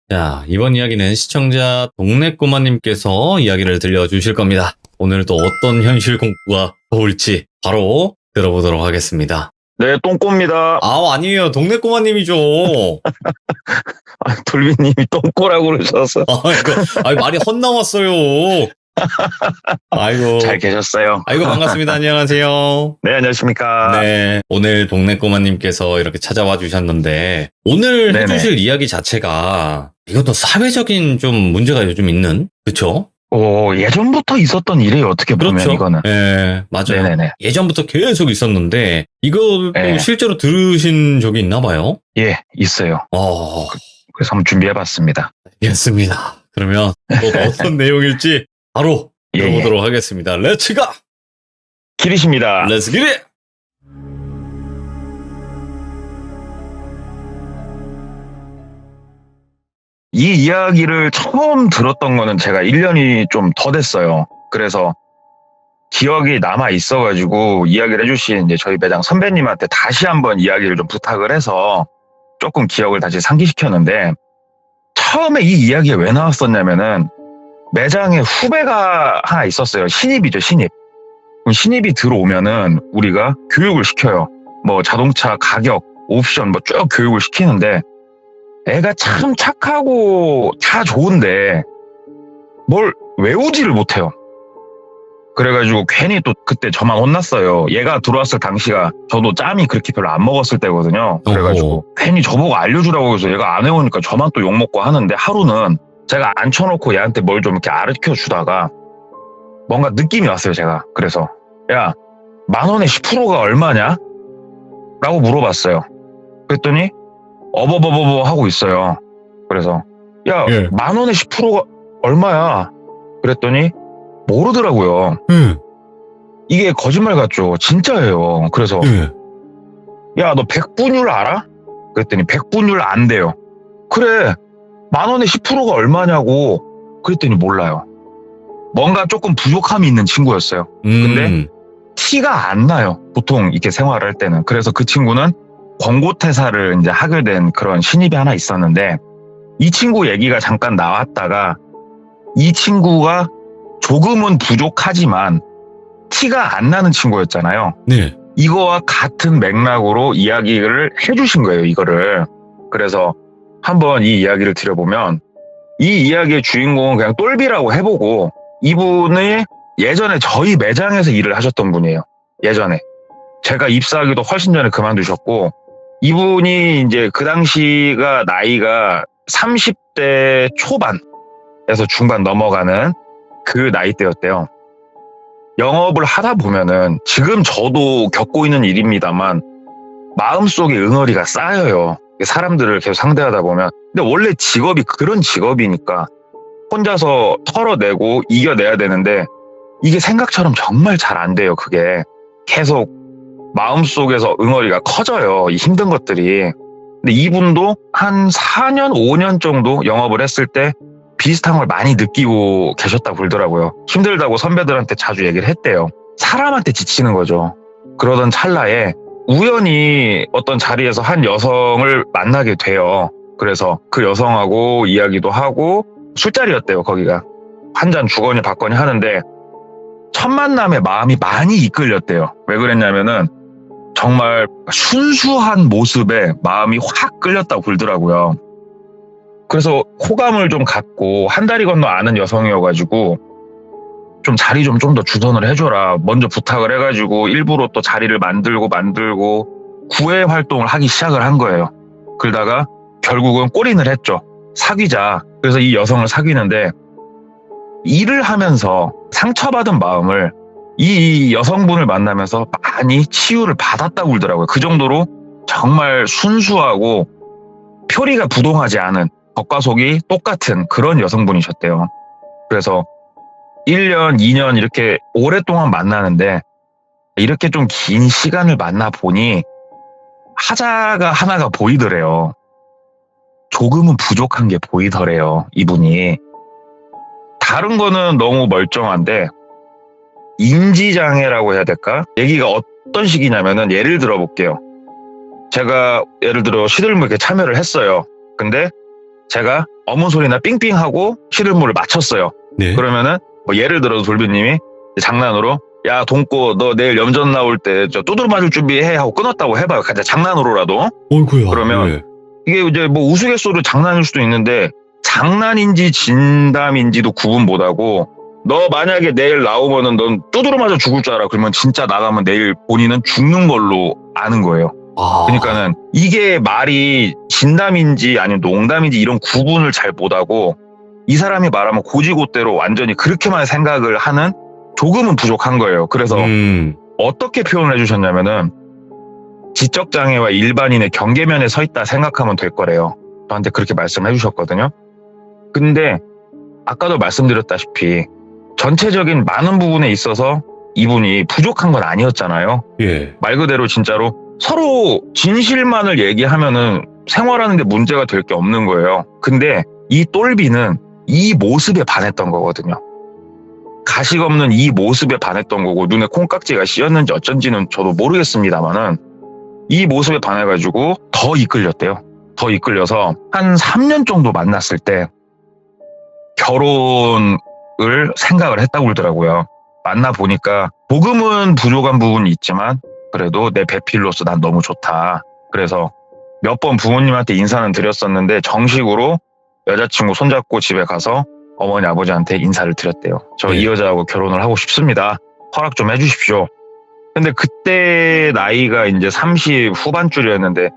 자, 이번 이야기는 시청자 동네꼬마님께서 이야기를 들려주실 겁니다. 오늘 또 어떤 현실 공부가 나올지 바로 들어보도록 하겠습니다. 네, 똥꼬입니다. 아니에요. 동네꼬마님이죠. 돌비님이 똥꼬라고 그러셔서. 말이 헛나왔어요. 아이고. 잘 계셨어요. 아이고, 반갑습니다. 안녕하세요. 네, 안녕하십니까. 네, 오늘 동네꼬마님께서 이렇게 찾아와 주셨는데, 오늘 네네. 해주실 이야기 자체가, 이것도 사회적인 좀 문제가 요즘 있는, 그쵸? 예전부터 있었던 일이에요, 어떻게 보면 그렇죠. 이거는. 네, 맞아요. 네네네. 예전부터 계속 있었는데, 이거 네. 실제로 들으신 적이 있나 봐요? 예, 있어요. 그래서 한번 준비해봤습니다. 알겠습니다. 그러면 또 어떤 내용일지 바로 예, 들어보도록 하겠습니다. 렛츠 가! 길이십니다. 렛츠 기릿! 이 이야기를 처음 들었던 거는 제가 1년이 좀 더 됐어요. 그래서 기억이 남아 있어가지고 이야기를 해주신 이제 저희 매장 선배님한테 다시 한번 이야기를 좀 부탁을 해서 조금 기억을 다시 상기시켰는데, 처음에 이 이야기가 왜 나왔었냐면은 매장에 후배가 하나 있었어요. 신입이죠, 신입. 그럼 신입이 들어오면은 우리가 교육을 시켜요. 뭐 자동차 가격, 옵션 뭐 쭉 교육을 시키는데, 애가 참 착하고 다 좋은데 뭘 외우지를 못해요. 그래가지고 괜히 또 그때 저만 혼났어요. 얘가 들어왔을 당시가 저도 짬이 그렇게 별로 안 먹었을 때거든요. 그래가지고 괜히 저보고 알려주라고 해서 얘가 안 외우니까 저만 또 욕먹고 하는데, 하루는 제가 앉혀놓고 얘한테 뭘 좀 이렇게 가르쳐 주다가 뭔가 느낌이 왔어요, 제가. 그래서 야, 10,000원에 10%가 얼마냐? 라고 물어봤어요. 그랬더니 어버버버버 하고 있어요. 그래서 야, 예. 10,000원에 10%가 얼마야? 그랬더니 모르더라고요. 이게 거짓말 같죠? 진짜예요. 그래서 야, 너 백분율 알아? 그랬더니 백분율 안 돼요. 그래, 10,000원에 10%가 얼마냐고. 그랬더니 몰라요. 뭔가 조금 부족함이 있는 친구였어요. 근데 티가 안 나요, 보통 이렇게 생활할 때는. 그래서 그 친구는 권고퇴사를 이제 하게 된 그런 신입이 하나 있었는데, 이 친구 얘기가 잠깐 나왔다가, 이 친구가 조금은 부족하지만 티가 안 나는 친구였잖아요. 네. 이거와 같은 맥락으로 이야기를 해주신 거예요, 이거를. 그래서 한번 이 이야기를 드려보면, 이 이야기의 주인공은 그냥 똘비라고 해보고, 이분이 예전에 저희 매장에서 일을 하셨던 분이에요. 예전에. 제가 입사하기도 훨씬 전에 그만두셨고, 이분이 이제 그 당시가 나이가 30대 초반에서 중반 넘어가는 그 나이대였대요. 영업을 하다 보면은, 지금 저도 겪고 있는 일입니다만 마음속에 응어리가 쌓여요. 사람들을 계속 상대하다 보면. 근데 원래 직업이 그런 직업이니까 혼자서 털어내고 이겨내야 되는데, 이게 생각처럼 정말 잘 안 돼요. 그게 계속 마음속에서 응어리가 커져요, 이 힘든 것들이. 근데 이분도 한 4년, 5년 정도 영업을 했을 때 비슷한 걸 많이 느끼고 계셨다고 그러더라고요. 힘들다고 선배들한테 자주 얘기를 했대요. 사람한테 지치는 거죠. 그러던 찰나에 우연히 어떤 자리에서 한 여성을 만나게 돼요. 그래서 그 여성하고 이야기도 하고, 술자리였대요, 거기가. 한 잔 주거니 받거니 하는데 첫 만남에 마음이 많이 이끌렸대요. 왜 그랬냐면은 정말 순수한 모습에 마음이 확 끌렸다고 그러더라고요. 그래서 호감을 좀 갖고, 한 다리 건너 아는 여성이어가지고 좀 자리 좀 더 주선을 해줘라 먼저 부탁을 해가지고, 일부러 또 자리를 만들고 구애 활동을 하기 시작을 한 거예요. 그러다가 결국은 골인을 했죠. 사귀자. 그래서 이 여성을 사귀는데, 일을 하면서 상처받은 마음을 이 여성분을 만나면서 많이 치유를 받았다고 그러더라고요. 그 정도로 정말 순수하고 표리가 부동하지 않은, 겉과 속이 똑같은 그런 여성분이셨대요. 그래서 1년, 2년 이렇게 오랫동안 만나는데, 이렇게 좀 긴 시간을 만나 보니 하자가 하나가 보이더래요. 조금은 부족한 게 보이더래요, 이분이. 다른 거는 너무 멀쩡한데 인지장애라고 해야 될까? 얘기가 어떤 식이냐면은, 예를 들어 볼게요. 제가 예를 들어 시들무 이렇게 참여를 했어요. 근데 제가 어문 소리나 삥삥하고 시들물을 맞췄어요. 네. 그러면은 뭐 예를 들어서 돌비님이 장난으로 야 동꼬 너 내일 염전 나올 때 저 두드러 맞을 준비해 하고 끊었다고 해봐요. 그냥 장난으로라도. 어이구야. 그러면 예. 이게 이제 뭐 우스갯소리로 장난일 수도 있는데 장난인지 진담인지도 구분 못하고 너 만약에 내일 나오면은 넌 두드러 맞아 죽을 줄 알아. 그러면 진짜 나가면 내일 본인은 죽는 걸로 아는 거예요. 아. 그러니까는 이게 말이 진담인지 아니면 농담인지 이런 구분을 잘 못하고 이 사람이 말하면 고지고대로 완전히 그렇게만 생각을 하는 조금은 부족한 거예요. 그래서 어떻게 표현을 해주셨냐면은 지적장애와 일반인의 경계면에 서 있다 생각하면 될 거래요. 저한테 그렇게 말씀을 해주셨거든요. 근데 아까도 말씀드렸다시피 전체적인 많은 부분에 있어서 이분이 부족한 건 아니었잖아요. 예. 말 그대로 진짜로 서로 진실만을 얘기하면은 생활하는 데 문제가 될 게 없는 거예요. 근데 이 똘비는 이 모습에 반했던 거거든요. 가식 없는 이 모습에 반했던 거고 눈에 콩깍지가 씌었는지 어쩐지는 저도 모르겠습니다만은 이 모습에 반해가지고 더 이끌렸대요. 더 이끌려서 한 3년 정도 만났을 때 결혼을 생각을 했다고 그러더라고요. 만나보니까 조금은 부족한 부분이 있지만 그래도 내 배필로서 난 너무 좋다. 그래서 몇 번 부모님한테 인사는 드렸었는데 정식으로 여자친구 손잡고 집에 가서 어머니 아버지한테 인사를 드렸대요. 저 이 여자하고 결혼을 하고 싶습니다. 허락 좀 해주십시오. 근데 그때 나이가 이제 30 후반줄이었는데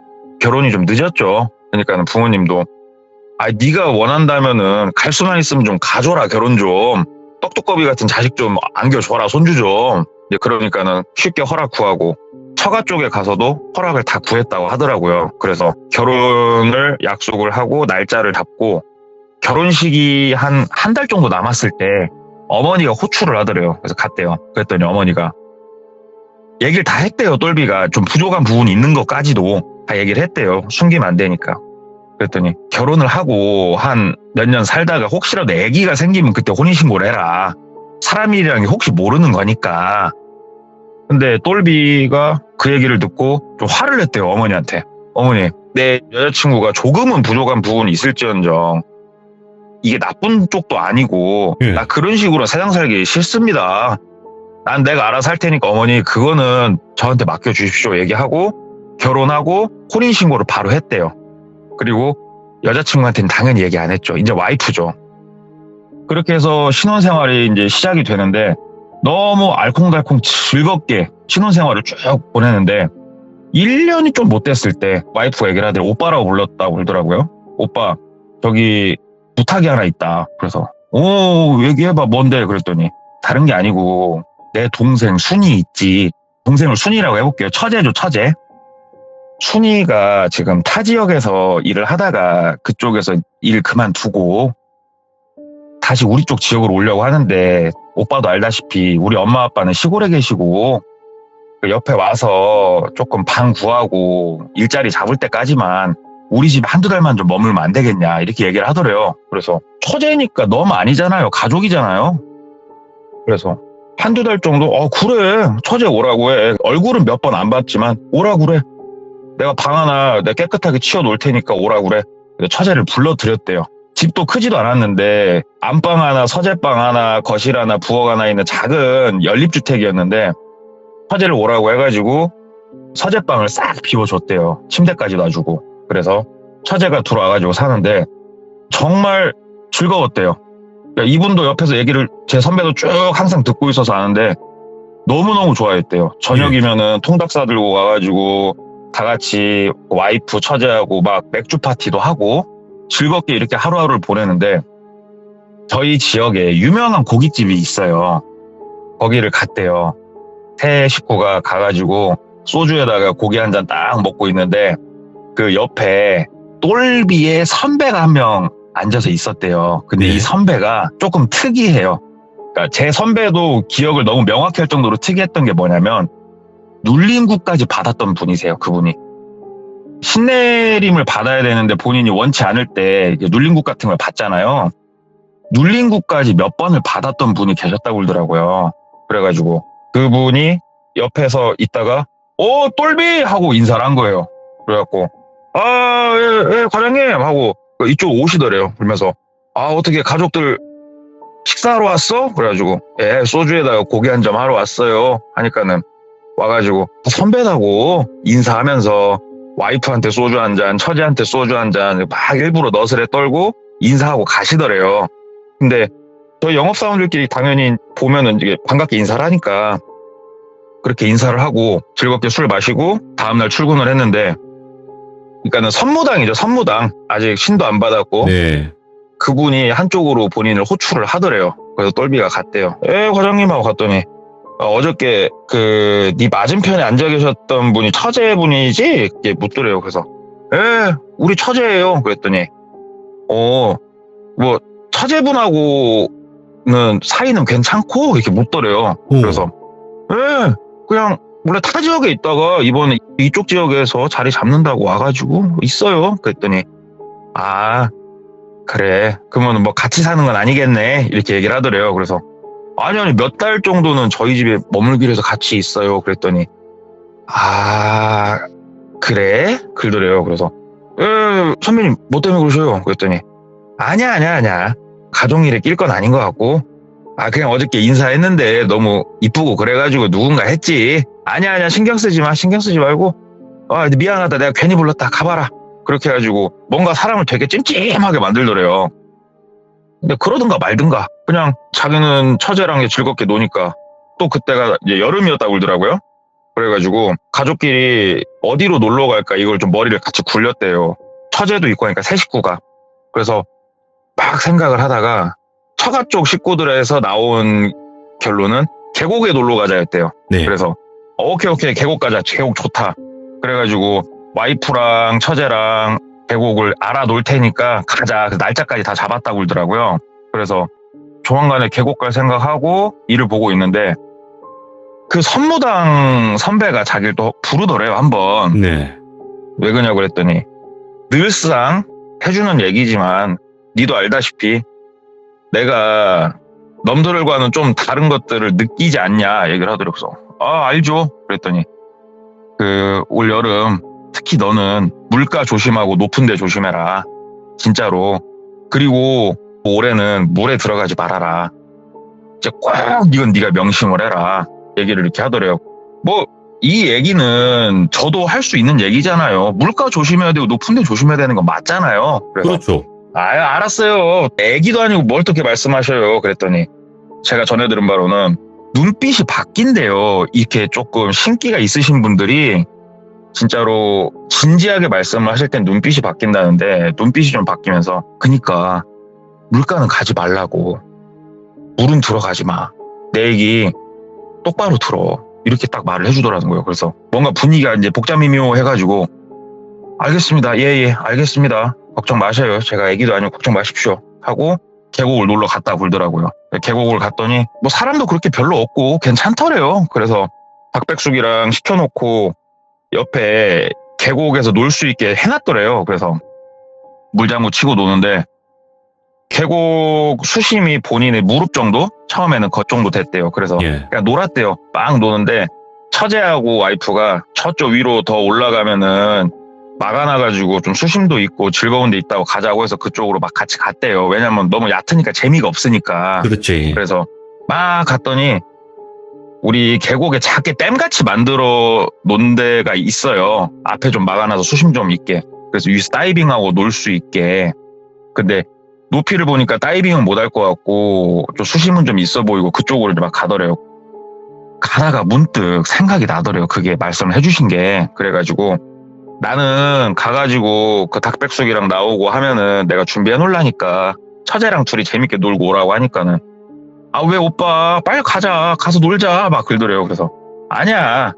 결혼이 좀 늦었죠. 그러니까는 부모님도 네가 원한다면은 갈 수만 있으면 좀 가줘라 결혼 좀. 떡두꺼비 같은 자식 좀 안겨줘라 손주 좀. 이제 그러니까는 쉽게 허락 구하고 처가 쪽에 가서도 허락을 다 구했다고 하더라고요. 그래서 결혼을 약속을 하고 날짜를 잡고 결혼식이 한 달 정도 남았을 때 어머니가 호출을 하더래요. 그래서 갔대요. 그랬더니 어머니가 얘기를 다 했대요. 똘비가 좀 부족한 부분이 있는 것까지도 다 얘기를 했대요. 숨기면 안 되니까. 그랬더니 결혼을 하고 한 몇 년 살다가 혹시라도 아기가 생기면 그때 혼인신고를 해라. 사람 일이라는 게 혹시 모르는 거니까. 근데 똘비가 그 얘기를 듣고 좀 화를 냈대요. 어머니한테. 어머니, 내 여자친구가 조금은 부족한 부분이 있을지언정 이게 나쁜 쪽도 아니고 나 그런 식으로 세상 살기 싫습니다. 난 내가 알아서 할 테니까 어머니 그거는 저한테 맡겨주십시오 얘기하고 결혼하고 혼인신고를 바로 했대요. 그리고 여자친구한테는 당연히 얘기 안 했죠. 이제 와이프죠. 그렇게 해서 신혼생활이 이제 시작이 되는데 너무 알콩달콩 즐겁게 신혼생활을 쭉 보내는데 1년이 좀 못 됐을 때 와이프가 얘기를 하더니 오빠라고 불렀다고 그러더라고요. 오빠 저기 부탁이 하나 있다. 그래서 얘기해봐 뭔데 그랬더니 다른 게 아니고 내 동생 순이 있지. 동생을 순이라고 해볼게요. 처제죠 처제. 순이가 지금 타 지역에서 일을 하다가 그쪽에서 일 그만두고 다시 우리 쪽 지역으로 오려고 하는데 오빠도 알다시피 우리 엄마 아빠는 시골에 계시고 옆에 와서 조금 방 구하고 일자리 잡을 때까지만 우리 집 한두 달만 좀 머물면 안 되겠냐 이렇게 얘기를 하더래요. 그래서 처제니까 너무 아니잖아요. 가족이잖아요. 그래서 한두 달 정도 그래 처제 오라고 해. 얼굴은 몇 번 안 봤지만 오라고 그래. 내가 방 하나 내가 깨끗하게 치워 놓을 테니까 오라고 그래. 처제를 불러드렸대요. 집도 크지도 않았는데 안방 하나 서재방 하나 거실 하나 부엌 하나 있는 작은 연립주택이었는데 처제를 오라고 해가지고 서재방을 싹 비워줬대요. 침대까지 놔주고. 그래서 처제가 들어와가지고 사는데 정말 즐거웠대요. 그러니까 이분도 옆에서 얘기를 제 선배도 쭉 항상 듣고 있어서 아는데 너무너무 좋아했대요. 저녁이면은 통닭 싸들고 가가지고 다 같이 와이프 처제하고 막 맥주 파티도 하고 즐겁게 이렇게 하루하루를 보내는데 저희 지역에 유명한 고깃집이 있어요. 거기를 갔대요. 세 식구가 가가지고 소주에다가 고기 한 잔 딱 먹고 있는데 그 옆에 똘비의 선배가 한 명 앉아서 있었대요. 근데 이 선배가 조금 특이해요. 그러니까 제 선배도 기억을 너무 명확히 할 정도로 특이했던 게 뭐냐면 눌림구까지 받았던 분이세요. 그분이. 신내림을 받아야 되는데 본인이 원치 않을 때 눌림국 같은 걸 받잖아요. 눌림국까지 몇 번을 받았던 분이 계셨다고 그러더라고요. 그래가지고 그분이 옆에서 있다가 똘비! 하고 인사를 한 거예요. 그래갖고 예, 과장님! 하고 이쪽 오시더래요. 그러면서 어떻게 가족들 식사하러 왔어? 그래가지고 소주에다가 고기 한 점 하러 왔어요. 하니까는 와가지고 선배라고 인사하면서 와이프한테 소주 한 잔, 처제한테 소주 한 잔 막 일부러 너스레 떨고 인사하고 가시더래요. 근데 저희 영업사원들끼리 당연히 보면은 이게 반갑게 인사를 하니까 그렇게 인사를 하고 즐겁게 술 마시고 다음날 출근을 했는데, 그러니까는 선무당이죠, 선무당. 아직 신도 안 받았고 네. 그분이 한쪽으로 본인을 호출을 하더래요. 그래서 똘비가 갔대요. 과장님 하고 갔더니 어저께 네 맞은편에 앉아 계셨던 분이 처제분이지? 이렇게 묻더래요. 그래서 우리 처제예요. 그랬더니 뭐 처제분하고는 사이는 괜찮고? 이렇게 묻더래요. 오. 그래서 그냥 원래 타 지역에 있다가 이번에 이쪽 지역에서 자리 잡는다고 와가지고 있어요. 그랬더니 그래, 그러면 뭐 같이 사는 건 아니겠네, 이렇게 얘기를 하더래요. 그래서 아니 몇 달 정도는 저희 집에 머물기로 해서 같이 있어요. 그랬더니 그래? 그러더래요. 그래서 선배님 뭐 때문에 그러셔요? 그랬더니 아니야 가족일에 낄 건 아닌 것 같고 그냥 어저께 인사했는데 너무 이쁘고 그래가지고 누군가 했지. 아니야 신경 쓰지 말고 미안하다, 내가 괜히 불렀다, 가봐라. 그렇게 해가지고 뭔가 사람을 되게 찜찜하게 만들더래요. 근데 그러든가 말든가 그냥 자기는 처제랑 즐겁게 노니까, 또 그때가 이제 여름이었다고 그러더라고요. 그래가지고 가족끼리 어디로 놀러 갈까 이걸 좀 머리를 같이 굴렸대요. 처제도 있고 하니까 세 식구가. 그래서 막 생각을 하다가 처가 쪽 식구들에서 나온 결론은 계곡에 놀러 가자였대요. 네. 그래서 오케이 계곡 가자, 계곡 좋다. 그래가지고 와이프랑 처제랑 계곡을 알아놓을 테니까 가자. 그 날짜까지 다 잡았다고 그러더라고요. 그래서 조만간에 계곡 갈 생각하고 일을 보고 있는데, 그 선무당 선배가 자기를 또 부르더래요, 한번. 네. 왜 그러냐고 그랬더니 늘상 해주는 얘기지만 니도 알다시피 내가 넘들과는 좀 다른 것들을 느끼지 않냐 얘기를 하더라고요. 그래서 알죠. 그랬더니 올 여름 특히 너는 물가 조심하고 높은 데 조심해라, 진짜로. 그리고 올해는 물에 들어가지 말아라. 이제 꼭 이건 네가 명심을 해라, 얘기를 이렇게 하더래요. 뭐 이 얘기는 저도 할 수 있는 얘기잖아요. 물가 조심해야 되고 높은 데 조심해야 되는 건 맞잖아요. 그래서 그렇죠. 알았어요. 애기도 아니고 뭘 그렇게 말씀하셔요. 그랬더니 제가 전해 들은 바로는 눈빛이 바뀐대요. 이렇게 조금 신기가 있으신 분들이 진짜로 진지하게 말씀을 하실 땐 눈빛이 바뀐다는데, 눈빛이 좀 바뀌면서 그니까 물가는 가지 말라고, 물은 들어가지 마, 내 얘기 똑바로 들어, 이렇게 딱 말을 해주더라는 거예요. 그래서 뭔가 분위기가 이제 복잡미묘해가지고 알겠습니다, 예 알겠습니다, 걱정 마셔요, 제가 애기도 아니고 걱정 마십시오 하고 계곡을 놀러 갔다 굴더라고요. 계곡을 갔더니 뭐 사람도 그렇게 별로 없고 괜찮더래요. 그래서 닭백숙이랑 시켜놓고 옆에 계곡에서 놀 수 있게 해놨더래요. 그래서 물장구 치고 노는데 계곡 수심이 본인의 무릎 정도? 처음에는 그 정도 됐대요. 그래서 그냥 놀았대요. 막 노는데 처제하고 와이프가 저쪽 위로 더 올라가면은 막아놔가지고 좀 수심도 있고 즐거운 데 있다고 가자고 해서 그쪽으로 막 같이 갔대요. 왜냐면 너무 얕으니까 재미가 없으니까. 그렇지. 그래서 막 갔더니 우리 계곡에 작게 댐같이 만들어 놓은 데가 있어요. 앞에 좀 막아놔서 수심 좀 있게. 그래서 위에서 다이빙하고 놀 수 있게. 근데 높이를 보니까 다이빙은 못할 것 같고 좀 수심은 좀 있어 보이고 그쪽으로 막 가더래요. 가다가 문득 생각이 나더래요. 그게 말씀을 해주신 게. 그래가지고 나는 가가지고 그 닭백숙이랑 나오고 하면은 내가 준비해 놓으려니까 처제랑 둘이 재밌게 놀고 오라고 하니까는 왜 오빠 빨리 가자, 가서 놀자 막 그러더래요. 그래서 아니야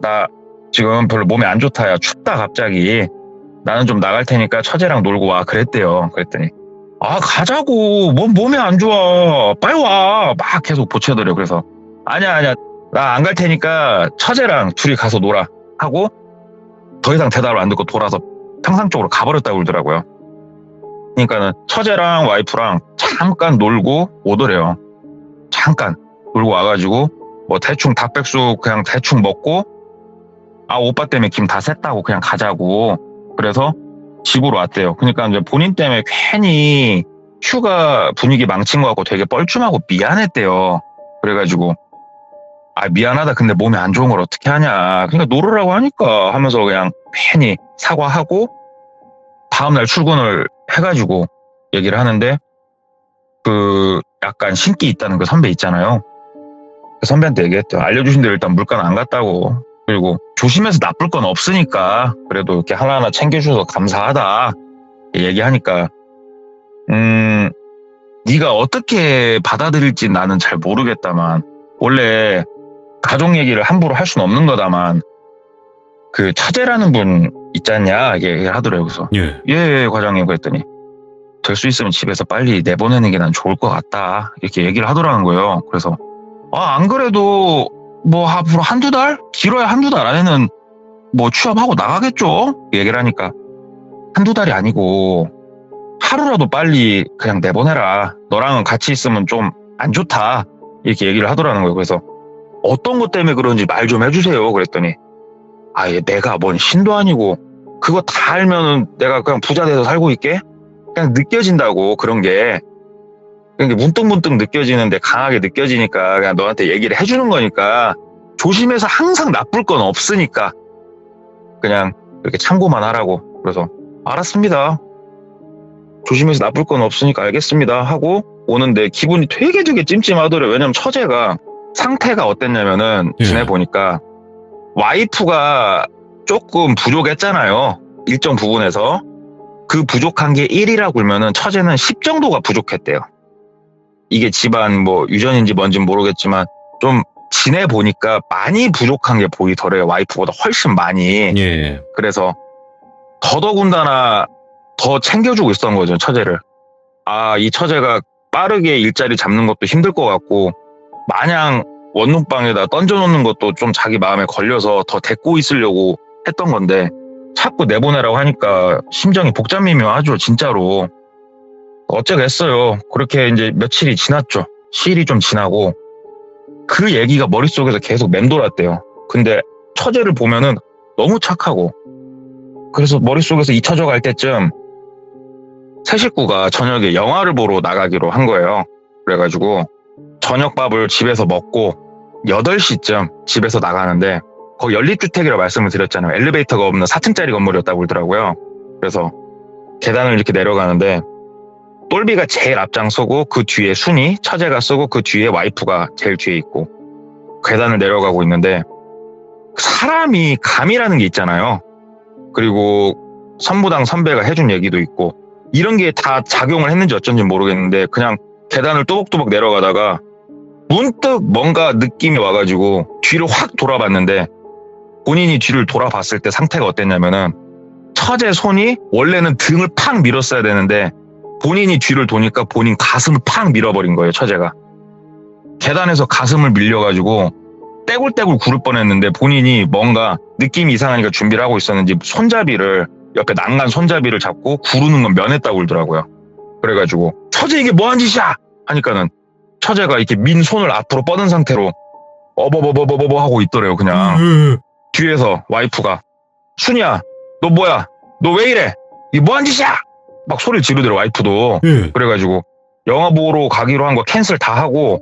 나 지금 별로 몸이 안 좋다야, 춥다 갑자기, 나는 좀 나갈 테니까 처제랑 놀고 와 그랬대요. 그랬더니 가자고, 뭔 몸이 안 좋아, 빨리 와 막 계속 보채더래요. 그래서 아니야 나 안 갈 테니까 처제랑 둘이 가서 놀아 하고 더 이상 대답을 안 듣고 돌아서 평상 쪽으로 가버렸다고 그러더라고요. 그러니까는 처제랑 와이프랑 잠깐 놀고 오더래요. 잠깐 놀고 와가지고 뭐 대충 닭백숙 그냥 대충 먹고 오빠 때문에 김 다 샜다고 그냥 가자고. 그래서 집으로 왔대요. 그러니까 이제 본인 때문에 괜히 휴가 분위기 망친 것 같고 되게 뻘쭘하고 미안했대요. 그래가지고 미안하다. 근데 몸이 안 좋은 걸 어떻게 하냐. 그러니까 놀으라고 하니까 하면서 그냥 괜히 사과하고 다음날 출근을 해가지고 얘기를 하는데 그 약간 신기 있다는 그 선배 있잖아요. 그 선배한테 얘기했대요. 알려주신 대로 일단 물건 안 갔다고. 그리고 조심해서 나쁠 건 없으니까 그래도 이렇게 하나하나 챙겨주셔서 감사하다 얘기하니까 네가 어떻게 받아들일지 나는 잘 모르겠다만 원래 가족 얘기를 함부로 할 수는 없는 거다만 그 처제라는 분 있잖냐 얘기를 하더라고요. 그래서 예 과장님 그랬더니 될 수 있으면 집에서 빨리 내보내는 게 난 좋을 것 같다 이렇게 얘기를 하더라는 거예요. 그래서 안 그래도 뭐 앞으로 한두 달? 길어야 한두 달 안에는 뭐 취업하고 나가겠죠? 얘기를 하니까 한두 달이 아니고 하루라도 빨리 그냥 내보내라. 너랑은 같이 있으면 좀 안 좋다. 이렇게 얘기를 하더라는 거예요. 그래서 어떤 것 때문에 그런지 말 좀 해주세요. 그랬더니 내가 뭔 신도 아니고 그거 다 알면은 내가 그냥 부자 돼서 살고 있게? 그냥 느껴진다고 그런 게 문득문득 느껴지는데 강하게 느껴지니까 그냥 너한테 얘기를 해주는 거니까 조심해서 항상 나쁠 건 없으니까 그냥 이렇게 참고만 하라고. 그래서 알았습니다. 조심해서 나쁠 건 없으니까 알겠습니다 하고 오는데 기분이 되게 찜찜하더래요. 왜냐면 처제가 상태가 어땠냐면은 지내보니까 와이프가 조금 부족했잖아요. 일정 부분에서. 그 부족한 게 1이라 굴면은 처제는 10 정도가 부족했대요. 이게 집안 뭐 유전인지 뭔진 모르겠지만 좀 지내보니까 많이 부족한 게 보이더래요. 와이프보다 훨씬 많이. 그래서 더더군다나 더 챙겨주고 있었던 거죠. 처제를. 이 처제가 빠르게 일자리 잡는 것도 힘들 것 같고 마냥 원룸방에다 던져놓는 것도 좀 자기 마음에 걸려서 더 데리고 있으려고 했던 건데 자꾸 내보내라고 하니까 심정이 복잡미묘하죠. 진짜로. 어쩌겠어요. 그렇게 이제 며칠이 지났죠. 시일이 좀 지나고 그 얘기가 머릿속에서 계속 맴돌았대요. 근데 처제를 보면은 너무 착하고 그래서 머릿속에서 잊혀져 갈 때쯤 세 식구가 저녁에 영화를 보러 나가기로 한 거예요. 그래가지고 저녁밥을 집에서 먹고 8시쯤 집에서 나가는데 거기 연립주택이라고 말씀을 드렸잖아요. 엘리베이터가 없는 4층짜리 건물이었다고 그러더라고요. 그래서 계단을 이렇게 내려가는데 똘비가 제일 앞장서고 그 뒤에 순이, 처제가 쓰고 그 뒤에 와이프가 제일 뒤에 있고 계단을 내려가고 있는데 사람이 감이라는 게 있잖아요. 그리고 선무당 선배가 해준 얘기도 있고 이런 게 다 작용을 했는지 어쩐지 모르겠는데 그냥 계단을 또박또박 내려가다가 문득 뭔가 느낌이 와가지고 뒤를 확 돌아봤는데 본인이 뒤를 돌아봤을 때 상태가 어땠냐면은 처제 손이 원래는 등을 팍 밀었어야 되는데 본인이 뒤를 도니까 본인 가슴을 팍 밀어버린 거예요. 처제가. 계단에서 가슴을 밀려가지고 떼굴떼굴 구를 뻔했는데 본인이 뭔가 느낌이 이상하니까 준비를 하고 있었는지 손잡이를 옆에 난간 손잡이를 잡고 구르는 건 면했다고 그러더라고요. 그래가지고 처제 이게 뭐한 짓이야 하니까는 처제가 이렇게 민 손을 앞으로 뻗은 상태로 어버버버버버 하고 있더래요. 그냥 뒤에서 와이프가 순이야 너 뭐야 너 왜 이래 이게 뭐한 짓이야 막 소리를 지르더래요. 와이프도. 그래가지고 영화 보러 가기로 한 거 캔슬 다 하고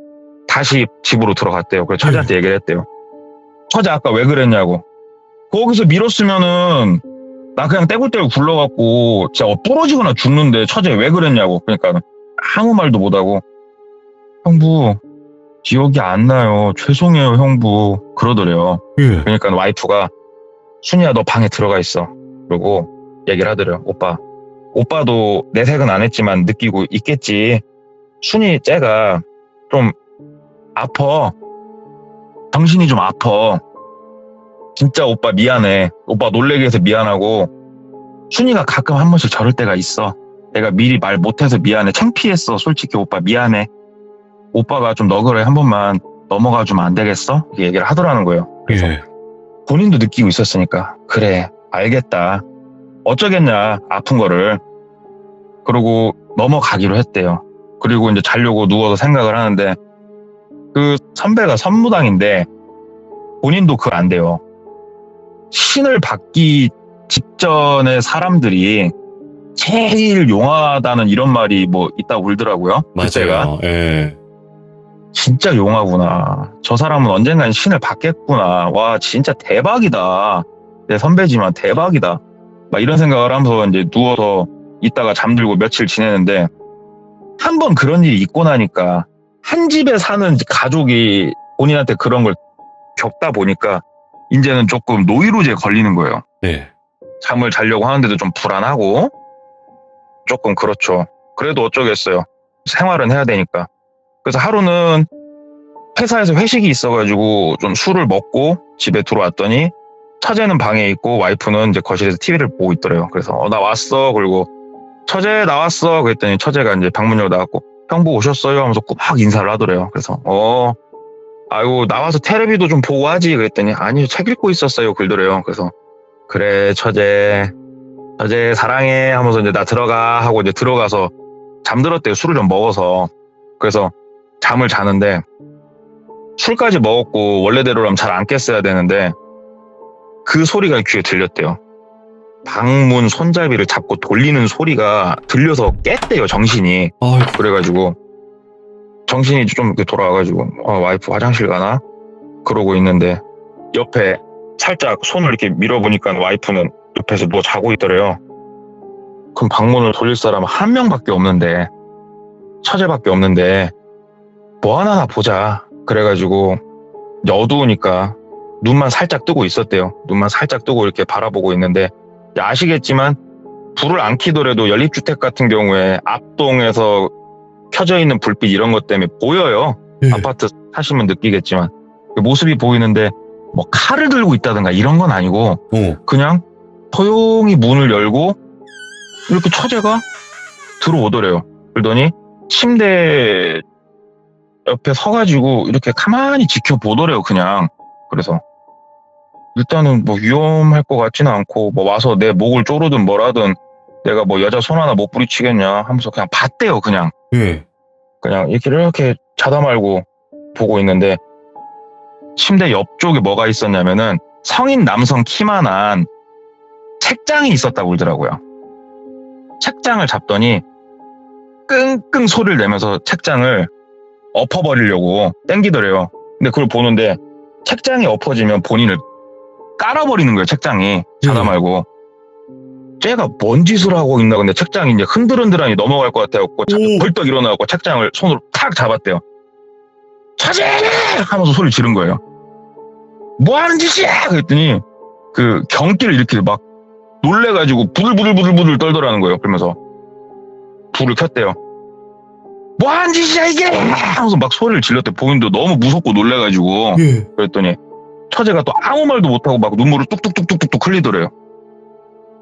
다시 집으로 들어갔대요. 그래서 처제한테 얘기를 했대요. 처제 아까 왜 그랬냐고. 거기서 밀었으면은 나 그냥 떼굴떼굴 굴러갖고 진짜 부러지거나 죽는데 처제 왜 그랬냐고. 그러니까 아무 말도 못하고 형부 기억이 안 나요. 죄송해요 형부 그러더래요. 그러니까 와이프가 순이야 너 방에 들어가 있어. 그러고 얘기를 하더래요. 오빠도 내색은 안 했지만 느끼고 있겠지. 순이 쟤가 좀 아파. 정신이 좀 아파. 진짜 오빠 미안해. 오빠 놀래게 해서 미안하고 순이가 가끔 한 번씩 저럴 때가 있어. 내가 미리 말 못해서 미안해. 창피했어. 솔직히 오빠 미안해. 오빠가 좀 너그러 한 번만 넘어가 주면 안 되겠어? 이렇게 얘기를 하더라는 거예요. 그래서 본인도 느끼고 있었으니까 그래 알겠다. 어쩌겠냐 아픈 거를. 그러고 넘어가기로 했대요. 그리고 이제 자려고 누워서 생각을 하는데 그 선배가 선무당인데 본인도 그거 안 돼요. 신을 받기 직전에 사람들이 제일 용하다는 이런 말이 뭐 있다고 그러더라고요. 그때가. 맞아요. 예. 진짜 용하구나. 저 사람은 언젠간 신을 받겠구나. 와, 진짜 대박이다. 내 선배지만 대박이다. 막 이런 생각을 하면서 이제 누워서 있다가 잠들고 며칠 지내는데 한 번 그런 일이 있고 나니까 한 집에 사는 가족이 본인한테 그런 걸 겪다 보니까 이제는 조금 노이로제에 걸리는 거예요. 네. 잠을 자려고 하는데도 좀 불안하고 조금 그렇죠. 그래도 어쩌겠어요. 생활은 해야 되니까. 그래서 하루는 회사에서 회식이 있어가지고 좀 술을 먹고 집에 들어왔더니 처제는 방에 있고 와이프는 이제 거실에서 TV를 보고 있더래요. 그래서 나 왔어. 그리고 처제 나왔어. 그랬더니 처제가 이제 방문 열고 나왔고 형부 오셨어요? 하면서 막 인사를 하더래요. 그래서 아이고 나와서 테레비도 좀 보고 하지. 그랬더니 아니요 책 읽고 있었어요. 그러더래요. 그래서 그래 처제 사랑해 하면서 이제 나 들어가 하고 이제 들어가서 잠들었대요. 술을 좀 먹어서. 그래서 잠을 자는데 술까지 먹었고 원래대로라면 잘 안 깼어야 되는데 그 소리가 귀에 들렸대요. 방문 손잡이를 잡고 돌리는 소리가 들려서 깼대요. 정신이. 아이고. 그래가지고 정신이 좀 이렇게 돌아와가지고 와이프 화장실 가나? 그러고 있는데 옆에 살짝 손을 이렇게 밀어보니까 와이프는 옆에서 누워 자고 있더래요. 그럼 방문을 돌릴 사람 한 명밖에 없는데 처제밖에 없는데 뭐 하나 보자. 그래가지고 이제 어두우니까 눈만 살짝 뜨고 있었대요. 눈만 살짝 뜨고 이렇게 바라보고 있는데 아시겠지만 불을 안 켜더라도 연립주택 같은 경우에 앞동에서 켜져 있는 불빛 이런 것 때문에 보여요. 네. 아파트 사시면 느끼겠지만 그 모습이 보이는데 뭐 칼을 들고 있다든가 이런 건 아니고 그냥 조용히 문을 열고 이렇게 처제가 들어오더래요. 그러더니 침대 옆에 서가지고 이렇게 가만히 지켜보더래요. 그냥. 그래서 일단은 뭐 위험할 것 같지는 않고 뭐 와서 내 목을 조르든 뭐라든 내가 뭐 여자 손 하나 못 부리치겠냐 하면서 그냥 봤대요. 그냥. 예. 그냥 이렇게 자다 말고 보고 있는데 침대 옆쪽에 뭐가 있었냐면은 성인 남성 키만한 책장이 있었다고 그러더라고요. 책장을 잡더니 끙끙 소리를 내면서 책장을 엎어버리려고 땡기더래요. 근데 그걸 보는데 책장이 엎어지면 본인을 깔아버리는 거예요. 책장이. 자다 말고. 쟤가 뭔 짓을 하고 있나. 근데 책장이 이제 흔들흔들하니 넘어갈 것 같아갖고 벌떡 일어나갖고 책장을 손으로 탁 잡았대요. 처제! 하면서 소리 지른 거예요. 뭐 하는 짓이야! 그랬더니 그 경기를 이렇게 막 놀래가지고 부들부들 떨더라는 거예요. 그러면서 불을 켰대요. 뭐 하는 짓이야 이게! 하면서 막 소리를 질렀대. 본인도 너무 무섭고 놀래가지고. 예. 그랬더니 처제가 또 아무 말도 못하고 막 눈물을 뚝뚝뚝뚝뚝 흘리더래요.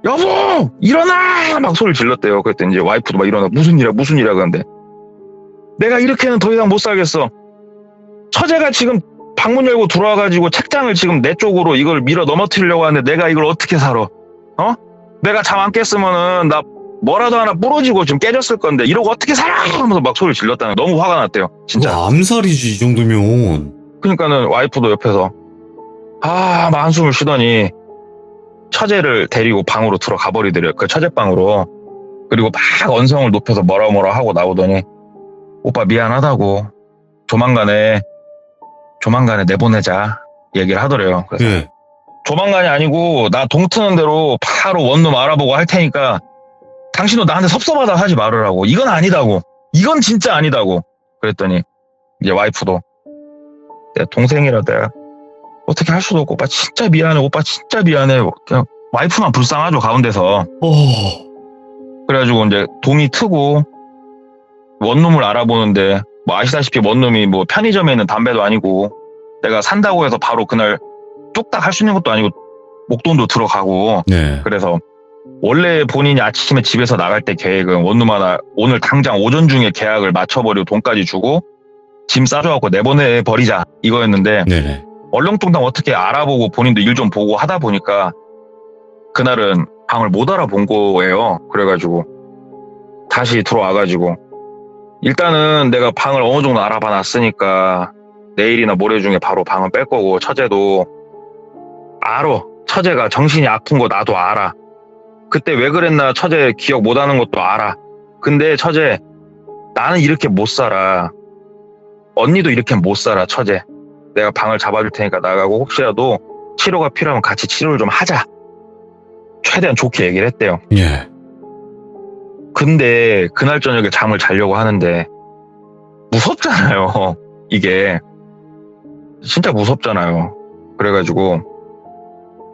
여보! 일어나! 막 소리를 질렀대요. 그랬더니 이제 와이프도 막 일어나 무슨 일이야 그런데 내가 이렇게는 더 이상 못 살겠어. 처제가 지금 방문 열고 들어와가지고 책장을 지금 내 쪽으로 이걸 밀어 넘어뜨리려고 하는데 내가 이걸 어떻게 살아? 내가 잠 안 깼으면은 나 뭐라도 하나 부러지고 지금 깨졌을 건데 이러고 어떻게 살아? 하면서 막 소리를 질렀다는 거예요. 너무 화가 났대요. 진짜. 그거 암살이지 이 정도면. 그러니까는 와이프도 옆에서 막 한숨을 쉬더니 처제를 데리고 방으로 들어가 버리더래요. 그 처제방으로. 그리고 막 언성을 높여서 뭐라 하고 나오더니 오빠 미안하다고 조만간에 내보내자 얘기를 하더래요. 그래서 예. 조만간이 아니고 나 동트는 대로 바로 원룸 알아보고 할 테니까 당신도 나한테 섭섭하다 하지 말으라고. 이건 아니다고. 이건 진짜 아니다고. 그랬더니 이제 와이프도 내 동생이라 내가 어떻게 할 수도 없고 오빠 진짜 미안해. 오빠 진짜 미안해. 그냥 와이프만 불쌍하죠. 가운데서. 그래가지고 이제 동이 트고 원룸을 알아보는데 뭐 아시다시피 원룸이 뭐 편의점에 있는 담배도 아니고 내가 산다고 해서 바로 그날 뚝딱 할 수 있는 것도 아니고 목돈도 들어가고. 네. 그래서 원래 본인이 아침에 집에서 나갈 때 계획은 원룸 하나 오늘 당장 오전 중에 계약을 맞춰버리고 돈까지 주고 짐 싸줘갖고 내보내버리자 이거였는데 네네. 얼렁뚱땅 어떻게 알아보고 본인도 일 좀 보고 하다 보니까 그날은 방을 못 알아본 거예요. 그래가지고 다시 들어와가지고 일단은 내가 방을 어느 정도 알아봐 놨으니까 내일이나 모레 중에 바로 방을 뺄 거고 처제도 알아. 처제가 정신이 아픈 거 나도 알아. 그때 왜 그랬나 처제 기억 못하는 것도 알아. 근데 처제 나는 이렇게 못 살아. 언니도 이렇게 못 살아 처제. 내가 방을 잡아줄 테니까 나가고 혹시라도 치료가 필요하면 같이 치료를 좀 하자. 최대한 좋게 얘기를 했대요. 예. 근데 그날 저녁에 잠을 자려고 하는데 무섭잖아요. 이게 진짜 무섭잖아요. 그래가지고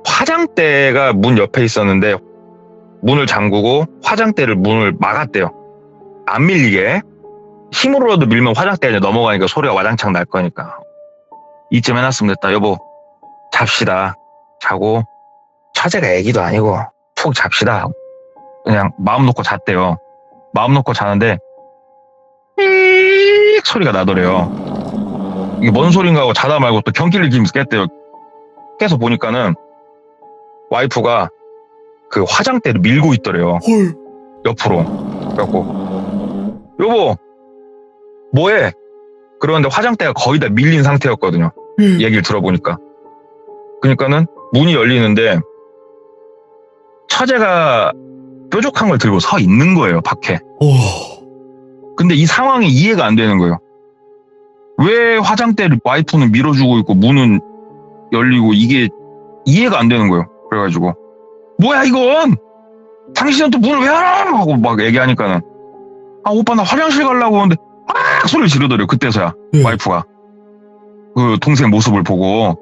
화장대가 문 옆에 있었는데 문을 잠그고 화장대를 문을 막았대요. 안 밀리게. 힘으로라도 밀면 화장대가 넘어가니까 소리가 와장창 날 거니까. 이쯤 해놨으면 됐다. 여보 잡시다. 자고 처제가 애기도 아니고 푹 잡시다. 그냥 마음 놓고 잤대요. 마음 놓고 자는데 삐익 소리가 나더래요. 이게 뭔 소린가 하고 자다 말고 또 경기를 기면서 깼대요. 깨서 보니까는 와이프가 그 화장대를 밀고 있더래요. 헐. 옆으로. 그래갖고 여보 뭐해? 그러는데 화장대가 거의 다 밀린 상태였거든요. 얘기를 들어보니까. 그러니까는 문이 열리는데 처제가 뾰족한 걸 들고 서 있는 거예요, 밖에. 근데 이 상황이 이해가 안 되는 거예요. 왜 화장대를 와이프는 밀어주고 있고 문은 열리고 이게 이해가 안 되는 거예요. 그래가지고 뭐야 이건? 당신은 또 문을 왜 열어? 하고 막 얘기하니까는 아 오빠 나 화장실 가려고 하는데 막 소리를 지르더래요. 그때서야 와이프가 그 동생 모습을 보고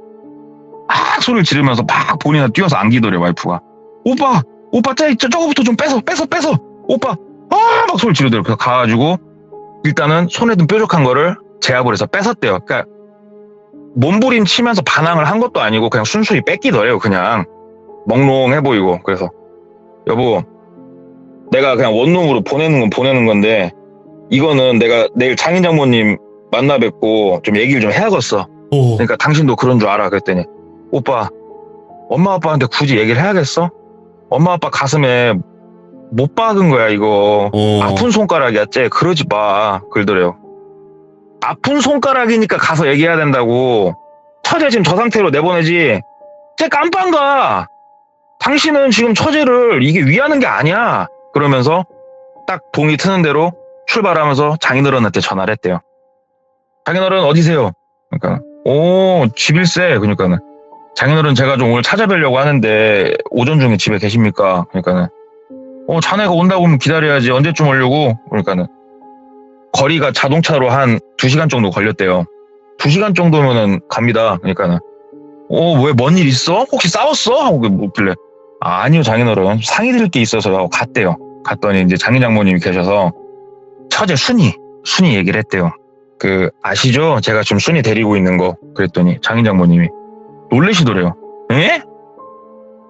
막 소리를 지르면서 막 본인이 뛰어서 안기더래요. 와이프가 오빠 저거부터 좀 뺏어 오빠 막 소리 지르더래요. 그래서 가가지고 일단은 손에 든 뾰족한 거를 제압을 해서 뺏었대요. 그러니까 몸부림 치면서 반항을 한 것도 아니고 그냥 순수히 뺏기더래요. 그냥 멍롱해 보이고. 그래서 여보 내가 그냥 원룸으로 보내는 건 보내는 건데 이거는 내가 내일 장인 장모님 만나 뵙고 좀 얘기를 좀 해야겠어. 그러니까 당신도 그런 줄 알아. 그랬더니 오빠 엄마 아빠한테 굳이 얘기를 해야겠어? 엄마 아빠 가슴에 못 박은 거야 이거. 아픈 손가락이야 쟤. 그러지 마. 그러더래요. 아픈 손가락이니까 가서 얘기해야 된다고. 처제 지금 저 상태로 내보내지. 쟤 깜빵가. 당신은 지금 처제를 이게 위하는 게 아니야. 그러면서 딱 동이 트는 대로 출발하면서 장인어른한테 전화를 했대요. 장인어른 어디세요? 그러니까 집일세. 그러니까는 장인어른 제가 좀 오늘 찾아뵈려고 하는데 오전 중에 집에 계십니까? 그러니까는 자네가 온다고 하면 기다려야지. 언제쯤 오려고? 그러니까는 거리가 자동차로 한 2시간 정도 걸렸대요. 2시간 정도면은 갑니다. 그러니까는 왜 뭔 일 있어? 혹시 싸웠어? 하고 묻길래 아니요 장인어른 상의 드릴 게 있어서 하고 갔대요. 갔더니 이제 장인 장모님이 계셔서 처제 순이 얘기를 했대요. 그 아시죠? 제가 지금 순이 데리고 있는 거. 그랬더니 장인 장모님이 놀래시더래요. 에?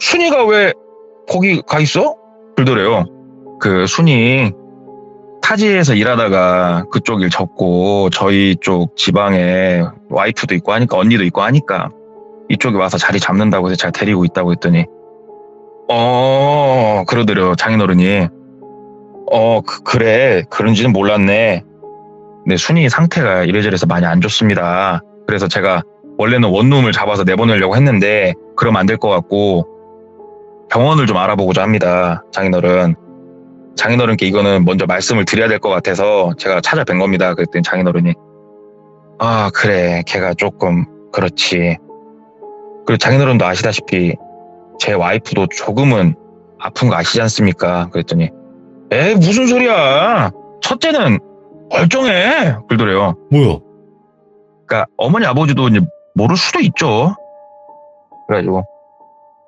순이가 왜 거기 가 있어? 그러더래요. 그 순이 타지에서 일하다가 그쪽 일 접고 저희 쪽 지방에 와이프도 있고 하니까 언니도 있고 하니까 이쪽에 와서 자리 잡는다고 해서 제가 데리고 있다고 했더니 그러더래요. 장인어른이 그래 그런지는 몰랐네. 근데 순이 상태가 이래저래서 많이 안 좋습니다. 그래서 제가 원래는 원룸을 잡아서 내보내려고 했는데 그러면 안 될 것 같고 병원을 좀 알아보고자 합니다. 장인어른께 이거는 먼저 말씀을 드려야 될 것 같아서 제가 찾아뵌 겁니다. 그랬더니 장인어른이 그래 걔가 조금 그렇지. 그리고 장인어른도 아시다시피 제 와이프도 조금은 아픈 거 아시지 않습니까? 그랬더니 에이 무슨 소리야. 첫째는 멀쩡해. 그러더래요. 뭐야? 그러니까 어머니 아버지도 이제 모를 수도 있죠. 그래가지고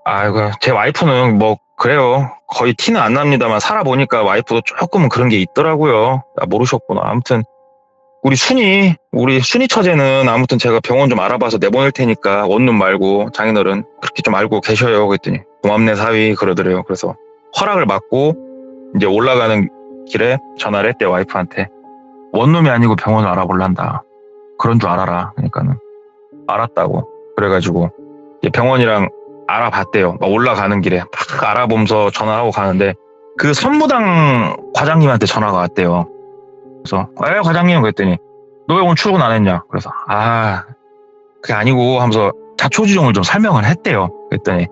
아이고 제 와이프는 뭐 그래요. 거의 티는 안 납니다만 살아보니까 와이프도 조금은 그런 게 있더라고요. 모르셨구나. 아무튼 우리 순이 처제는 아무튼 제가 병원 좀 알아봐서 내보낼 테니까 원룸 말고 장인어른 그렇게 좀 알고 계셔요. 그랬더니 고맙네 사위 그러더래요. 그래서 허락을 받고 이제 올라가는 길에 전화를 했대요. 와이프한테. 원룸이 아니고 병원을 알아볼란다. 그런 줄 알아라. 그러니까는 알았다고. 그래가지고 이제 병원이랑 알아봤대요. 막 올라가는 길에 막 알아보면서 전화하고 가는데 그 선무당 과장님한테 전화가 왔대요. 그래서 과장님 그랬더니 너 왜 오늘 출근 안 했냐? 그래서 그게 아니고 하면서 자초지종을 좀 설명을 했대요. 그랬더니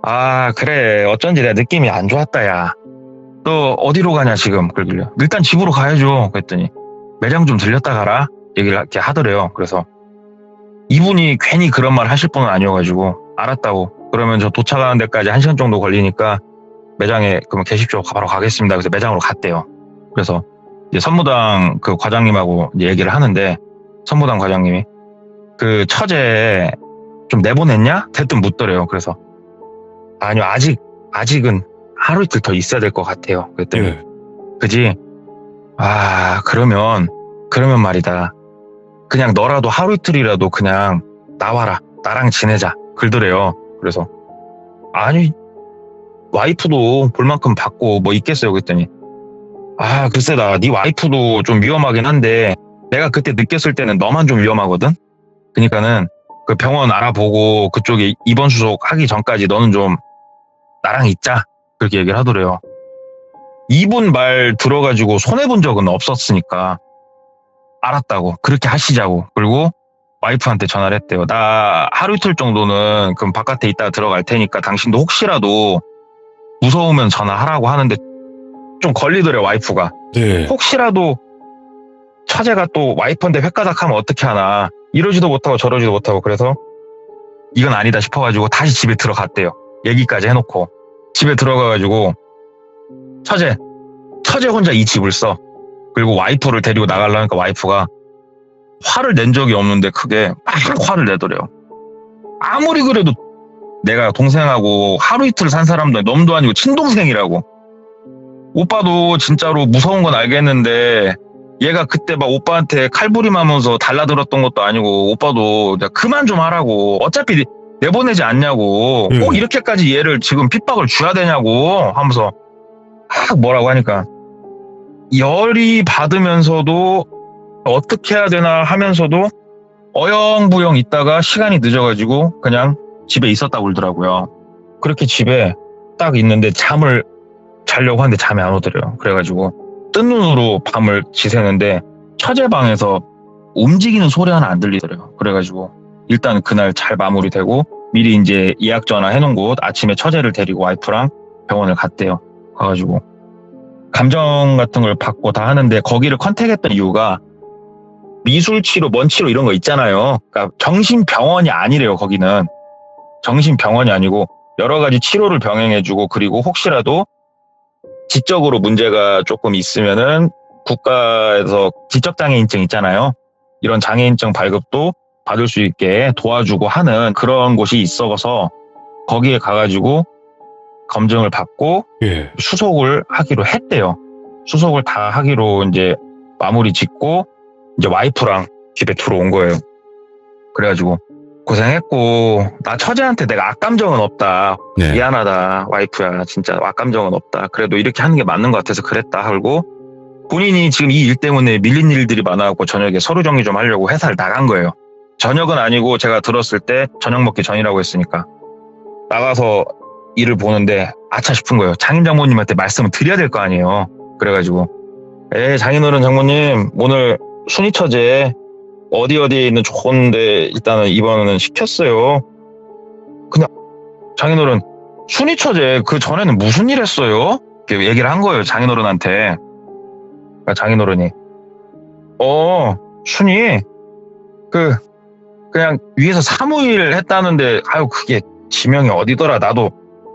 아, 그래. 어쩐지 내 느낌이 안 좋았다, 야. 너 어디로 가냐, 지금? 그러길래. 일단 집으로 가야죠. 그랬더니, 매장 좀 들렸다 가라. 얘기를 이렇게 하더래요. 그래서, 이분이 괜히 그런 말 하실 분은 아니어가지고, 알았다고. 그러면 저 도착하는 데까지 1시간 정도 걸리니까, 매장에, 그러면 계십시오. 바로 가겠습니다. 그래서 매장으로 갔대요. 그래서, 이제 선무당 그 과장님하고 이제 얘기를 하는데, 선무당 과장님이, 그 처제 좀 내보냈냐? 대뜸 묻더래요. 그래서, 아니요, 아직은 하루 이틀 더 있어야 될 것 같아요. 그랬더니, 예. 그지? 아, 그러면 말이다. 그냥 너라도 하루 이틀이라도 그냥 나와라. 나랑 지내자. 그러더래요. 그래서, 아니, 와이프도 볼 만큼 받고 뭐 있겠어요. 그랬더니, 아, 글쎄다. 네 와이프도 좀 위험하긴 한데, 내가 그때 느꼈을 때는 너만 좀 위험하거든? 그러니까는 그 병원 알아보고 그쪽에 입원 수속하기 전까지 너는 좀 나랑 있자. 그렇게 얘기를 하더래요. 이분 말 들어가지고 손해본 적은 없었으니까 알았다고. 그렇게 하시자고. 그리고 와이프한테 전화를 했대요. 나 하루 이틀 정도는 그럼 바깥에 있다가 들어갈 테니까 당신도 혹시라도 무서우면 전화하라고 하는데 좀 걸리더래요, 와이프가. 네. 혹시라도 처제가 또 와이프한테 횟가닥하면 어떻게 하나. 이러지도 못하고 저러지도 못하고. 그래서 이건 아니다 싶어가지고 다시 집에 들어갔대요. 얘기까지 해놓고. 집에 들어가가지고 처제 혼자 이 집을 써. 그리고 와이프를 데리고 나가려니까 와이프가 화를 낸 적이 없는데 크게 막 화를 내더래요. 아무리 그래도 내가 동생하고 하루 이틀 산 사람도 놈도 아니고 친동생이라고. 오빠도 진짜로 무서운 건 알겠는데 얘가 그때 막 오빠한테 칼부림하면서 달라들었던 것도 아니고 오빠도 그만 좀 하라고. 어차피 내보내지 않냐고. 꼭 이렇게까지 얘를 지금 핍박을 줘야 되냐고 하면서 막 뭐라고 하니까 열이 받으면서도 어떻게 해야 되나 하면서도 어영부영 있다가 시간이 늦어가지고 그냥 집에 있었다고 그러더라고요. 그렇게 집에 딱 있는데 잠을 자려고 하는데 잠이 안 오더래요. 그래가지고 뜬 눈으로 밤을 지새는데 처제 방에서 움직이는 소리 하나 안 들리더래요. 그래가지고 일단 그날 잘 마무리되고 미리 이제 예약 전화 해놓은 곳 아침에 처제를 데리고 와이프랑 병원을 갔대요. 가가지고 감정 같은 걸 받고 다 하는데 거기를 컨택했던 이유가 미술치료, 먼치료 이런 거 있잖아요. 그러니까 정신병원이 아니래요. 거기는 정신병원이 아니고 여러 가지 치료를 병행해주고 그리고 혹시라도 지적으로 문제가 조금 있으면은 국가에서 지적장애인증 있잖아요. 이런 장애인증 발급도 받을 수 있게 도와주고 하는 그런 곳이 있어서 거기에 가가지고 검증을 받고 예. 수속을 하기로 했대요. 수속을 다 하기로 이제 마무리 짓고 이제 와이프랑 집에 들어온 거예요. 그래가지고 고생했고 나 처제한테 내가 악감정은 없다. 네. 미안하다 와이프야 진짜 악감정은 없다. 그래도 이렇게 하는 게 맞는 것 같아서 그랬다 하고 본인이 지금 이 일 때문에 밀린 일들이 많아갖고 저녁에 서류 정리 좀 하려고 회사를 나간 거예요. 저녁은 아니고 제가 들었을 때 저녁 먹기 전이라고 했으니까 나가서 일을 보는데 아차 싶은 거예요. 장인 장모님한테 말씀을 드려야 될 거 아니에요. 그래가지고 장인어른 장모님 오늘 순이 처제 어디에 있는 좋은데 일단은 입원은 시켰어요. 그냥 장인어른 순이 처제 그 전에는 무슨 일 했어요? 이렇게 얘기를 한 거예요. 장인어른한테. 그러니까 장인어른이 순이 그냥 위에서 사무일 했다는데 아유 그게 지명이 어디더라 나도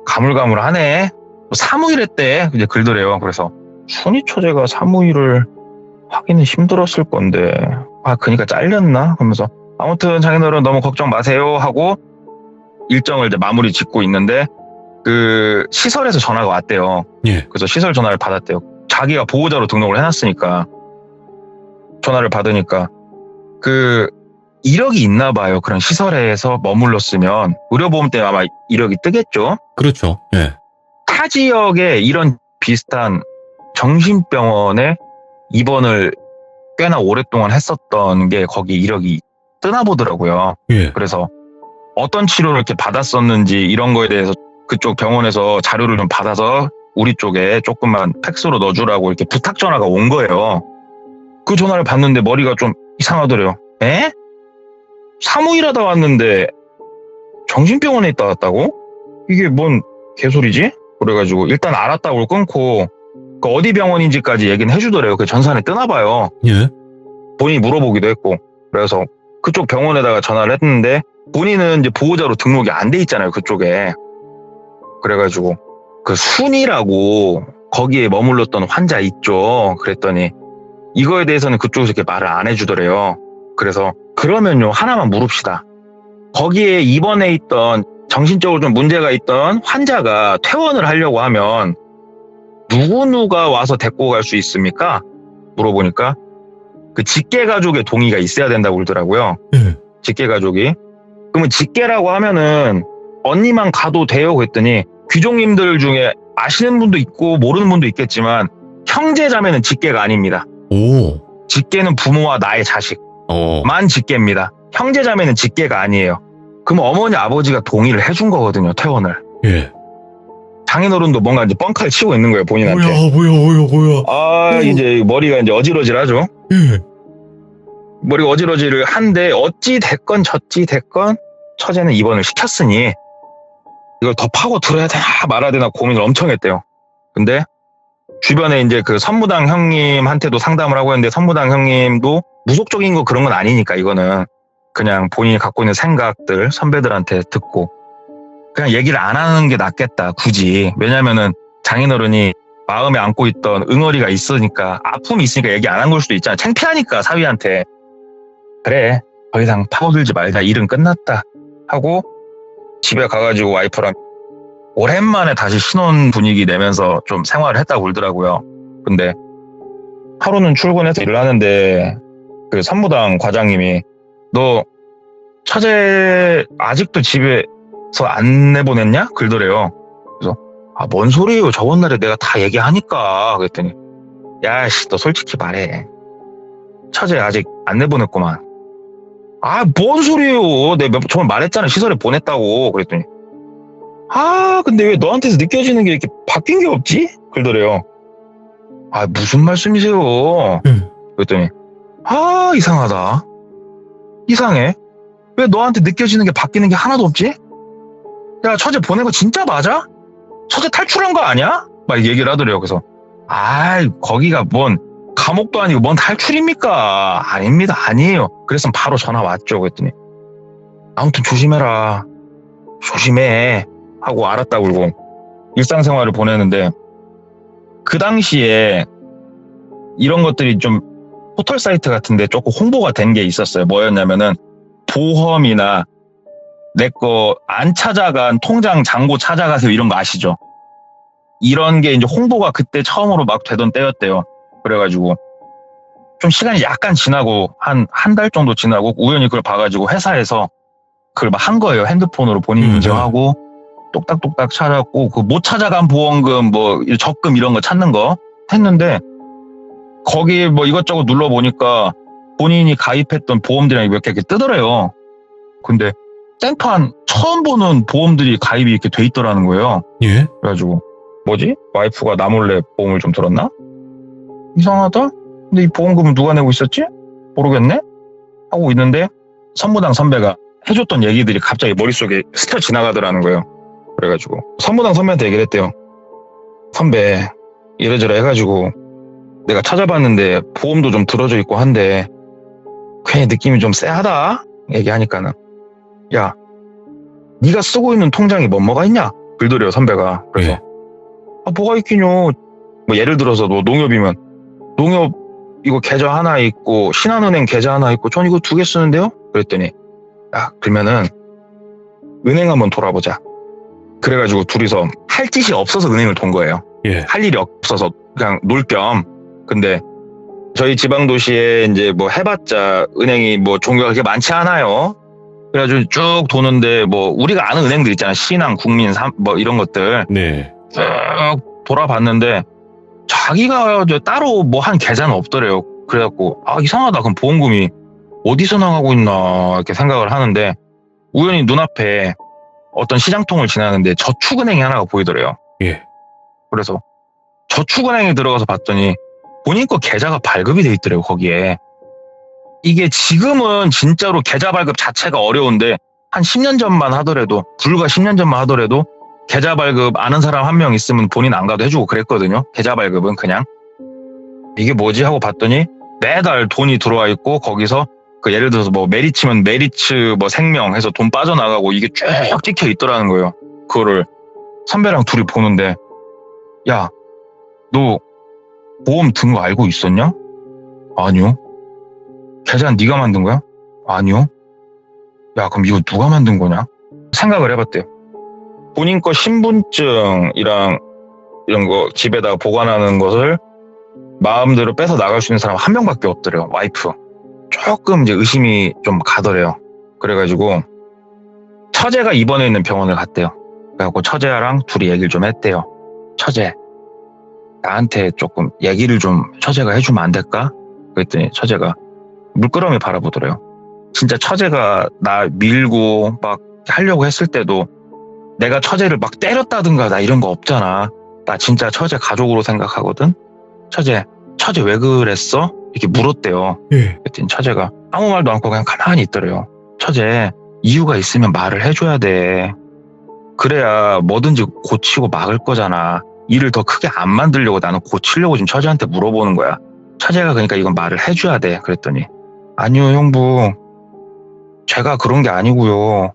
가물가물하네. 사무일 했대. 이제 글더래요. 그래서 순이 처제가 사무일을 하기는 힘들었을 건데 그러니까 잘렸나? 그러면서 아무튼 장인어른 너무 걱정 마세요 하고 일정을 이제 마무리 짓고 있는데 그 시설에서 전화가 왔대요. 예. 그래서 시설 전화를 받았대요. 자기가 보호자로 등록을 해놨으니까 전화를 받으니까 그 이력이 있나 봐요. 그런 시설에서 머물렀으면 의료보험 때문에 아마 이력이 뜨겠죠. 그렇죠. 예. 타 지역에 이런 비슷한 정신병원에 입원을 꽤나 오랫동안 했었던 게 거기 이력이 뜨나 보더라고요. 예. 그래서 어떤 치료를 이렇게 받았었는지 이런 거에 대해서 그쪽 병원에서 자료를 좀 받아서 우리 쪽에 조금만 팩스로 넣어주라고 이렇게 부탁 전화가 온 거예요. 그 전화를 받는데 머리가 좀 이상하더래요. 사무일하다 왔는데 정신병원에 있다 왔다고? 이게 뭔 개소리지? 그래가지고 일단 알았다고 끊고 그 어디 병원인지까지 얘기는 해주더래요. 그 전산에 뜨나봐요. 예. 본인이 물어보기도 했고. 그래서 그쪽 병원에다가 전화를 했는데 본인은 이제 보호자로 등록이 안 돼 있잖아요. 그쪽에. 그래가지고 그 순이라고 거기에 머물렀던 환자 있죠. 그랬더니 이거에 대해서는 그쪽에서 이렇게 말을 안 해주더래요. 그래서 그러면요 하나만 물읍시다. 거기에 입원해 있던 정신적으로 좀 문제가 있던 환자가 퇴원을 하려고 하면 누가 와서 데리고 갈 수 있습니까? 물어보니까 그 직계 가족의 동의가 있어야 된다고 그러더라고요. 예. 직계 가족이. 그러면 직계라고 하면은 언니만 가도 돼요? 그랬더니 귀족님들 중에 아시는 분도 있고 모르는 분도 있겠지만 형제 자매는 직계가 아닙니다. 오. 직계는 부모와 나의 자식만 직계입니다. 형제 자매는 직계가 아니에요. 그럼 어머니 아버지가 동의를 해준 거거든요. 퇴원을. 예. 장인어른도 뭔가 이제 뻥카를 치고 있는 거예요. 본인한테. 뭐야. 아 이제 머리가 이제 어지러질하죠. 예. 머리가 어지러지를 한데 어찌 됐건 저찌 됐건 처제는 입원을 시켰으니 이걸 더 파고 들어야 되나 말아야 되나 고민을 엄청 했대요. 근데 주변에 이제 그 선무당 형님한테도 상담을 하고 했는데 선무당 형님도 무속적인 거 그런 건 아니니까 이거는 그냥 본인이 갖고 있는 생각들 선배들한테 듣고 그냥 얘기를 안 하는 게 낫겠다 굳이. 왜냐면은 장인어른이 마음에 안고 있던 응어리가 있으니까 아픔이 있으니까 얘기 안 한 걸 수도 있잖아. 창피하니까 사위한테. 그래 더 이상 파고들지 말자. 일은 끝났다 하고 집에 가가지고 와이프랑 오랜만에 다시 신혼 분위기 내면서 좀 생활을 했다고 그러더라고요. 근데 하루는 출근해서 일을 하는데 그 선무당 과장님이 너 처제 아직도 집에서 안 내보냈냐? 그러더래요. 그래서 아, 뭔 소리예요? 저번 날에 내가 다 얘기하니까. 그랬더니 야씨 너 솔직히 말해. 처제 아직 안 내보냈구만. 아, 뭔 소리예요? 내가 저번 말했잖아. 시설에 보냈다고. 그랬더니 아, 근데 왜 너한테서 느껴지는 게 이렇게 바뀐 게 없지? 그러더래요. 아, 무슨 말씀이세요? 그랬더니 아, 이상하다. 이상해. 왜 너한테 느껴지는 게 바뀌는 게 하나도 없지? 야, 처제 보낸 거 진짜 맞아? 처제 탈출한 거 아니야? 막 얘기를 하더래요. 그래서 아, 거기가 뭔 감옥도 아니고 뭔 탈출입니까? 아닙니다. 아니에요. 그래서 바로 전화 왔죠. 그랬더니 아무튼 조심해라. 조심해. 하고 알았다고 그러고 일상생활을 보내는데 그 당시에 이런 것들이 좀 포털 사이트 같은데 조금 홍보가 된 게 있었어요. 뭐였냐면은 보험이나 내 거 안 찾아간 통장 잔고 찾아가세요. 이런 거 아시죠? 이런 게 이제 홍보가 그때 처음으로 막 되던 때였대요. 그래가지고 좀 시간이 약간 지나고 한 달 정도 지나고 우연히 그걸 봐가지고 회사에서 그걸 막 한 거예요. 핸드폰으로 본인 인증하고 똑딱똑딱 찾았고 그 못 찾아간 보험금 뭐 적금 이런 거 찾는 거 했는데 거기 뭐 이것저것 눌러보니까 본인이 가입했던 보험들이 몇 개 이렇게 뜨더래요. 근데 생판 처음 보는 보험들이 가입이 이렇게 돼 있더라는 거예요. 예? 그래가지고 뭐지? 와이프가 나 몰래 보험을 좀 들었나? 이상하다? 근데 이 보험금은 누가 내고 있었지? 모르겠네? 하고 있는데 선무당 선배가 해줬던 얘기들이 갑자기 머릿속에 스쳐 지나가더라는 거예요. 그래가지고 선무당 선배한테 얘기를 했대요. 선배 이래저래 해가지고 내가 찾아봤는데 보험도 좀 들어져 있고 한데 괜히 느낌이 좀 쎄하다 얘기하니까는 야 네가 쓰고 있는 통장이 뭐가 있냐? 그러더래요 선배가. 그래서 아 뭐가 있긴요. 뭐 예를 들어서 너 농협이면 농협 이거 계좌 하나 있고 신한은행 계좌 하나 있고 전 이거 2개 쓰는데요? 그랬더니 야 그러면은 은행 한번 돌아보자. 그래가지고 둘이서 할 짓이 없어서 은행을 돈 거예요. 예. 할 일이 없어서 그냥 놀 겸. 근데 저희 지방 도시에 이제 뭐 해봤자 은행이 뭐 종류가 그렇게 많지 않아요. 그래가지고 쭉 도는데 뭐 우리가 아는 은행들 있잖아. 신한, 국민, 뭐 이런 것들 네. 쭉 돌아봤는데 자기가 따로 뭐 한 계좌는 없더래요. 그래갖고 아 이상하다. 그럼 보험금이 어디서 나가고 있나 이렇게 생각을 하는데 우연히 눈앞에 어떤 시장통을 지나는데 저축은행이 하나가 보이더래요. 예. 그래서 저축은행에 들어가서 봤더니 본인 거 계좌가 발급이 돼 있더래요. 거기에. 이게 지금은 진짜로 계좌 발급 자체가 어려운데 한 10년 전만 하더라도 불과 10년 전만 하더라도 계좌 발급 아는 사람 한 명 있으면 본인 안 가도 해주고 그랬거든요. 계좌 발급은 그냥. 이게 뭐지 하고 봤더니 매달 돈이 들어와 있고 거기서 그 예를 들어서 뭐 메리츠면 메리츠 뭐 생명 해서 돈 빠져나가고 이게 쭉 찍혀 있더라는 거예요. 그거를 선배랑 둘이 보는데 야, 너 보험 든 거 알고 있었냐? 아니요. 계좌는 네가 만든 거야? 아니요. 야, 그럼 이거 누가 만든 거냐? 생각을 해봤대요. 본인 거 신분증이랑 이런 거 집에다 보관하는 것을 마음대로 뺏어 나갈 수 있는 사람 한 명밖에 없더래요. 와이프. 조금 이제 의심이 좀 가더래요. 그래가지고 처제가 입원해 있는 병원을 갔대요. 그래갖고 처제랑 둘이 얘기를 좀 했대요. 처제, 나한테 조금 얘기를 좀 처제가 해주면 안 될까? 그랬더니 처제가 물끄러미 바라보더래요. 진짜 처제가 나 밀고 막 하려고 했을 때도 내가 처제를 막 때렸다든가 나 이런 거 없잖아. 나 진짜 처제 가족으로 생각하거든. 처제 왜 그랬어? 이렇게 물었대요. 예. 그랬더니 처제가 아무 말도 않고 그냥 가만히 있더래요. 처제, 이유가 있으면 말을 해줘야 돼. 그래야 뭐든지 고치고 막을 거잖아. 일을 더 크게 안 만들려고 나는 고치려고 지금 처제한테 물어보는 거야. 처제가 그러니까 이건 말을 해줘야 돼. 그랬더니 아니요 형부, 제가 그런 게 아니고요.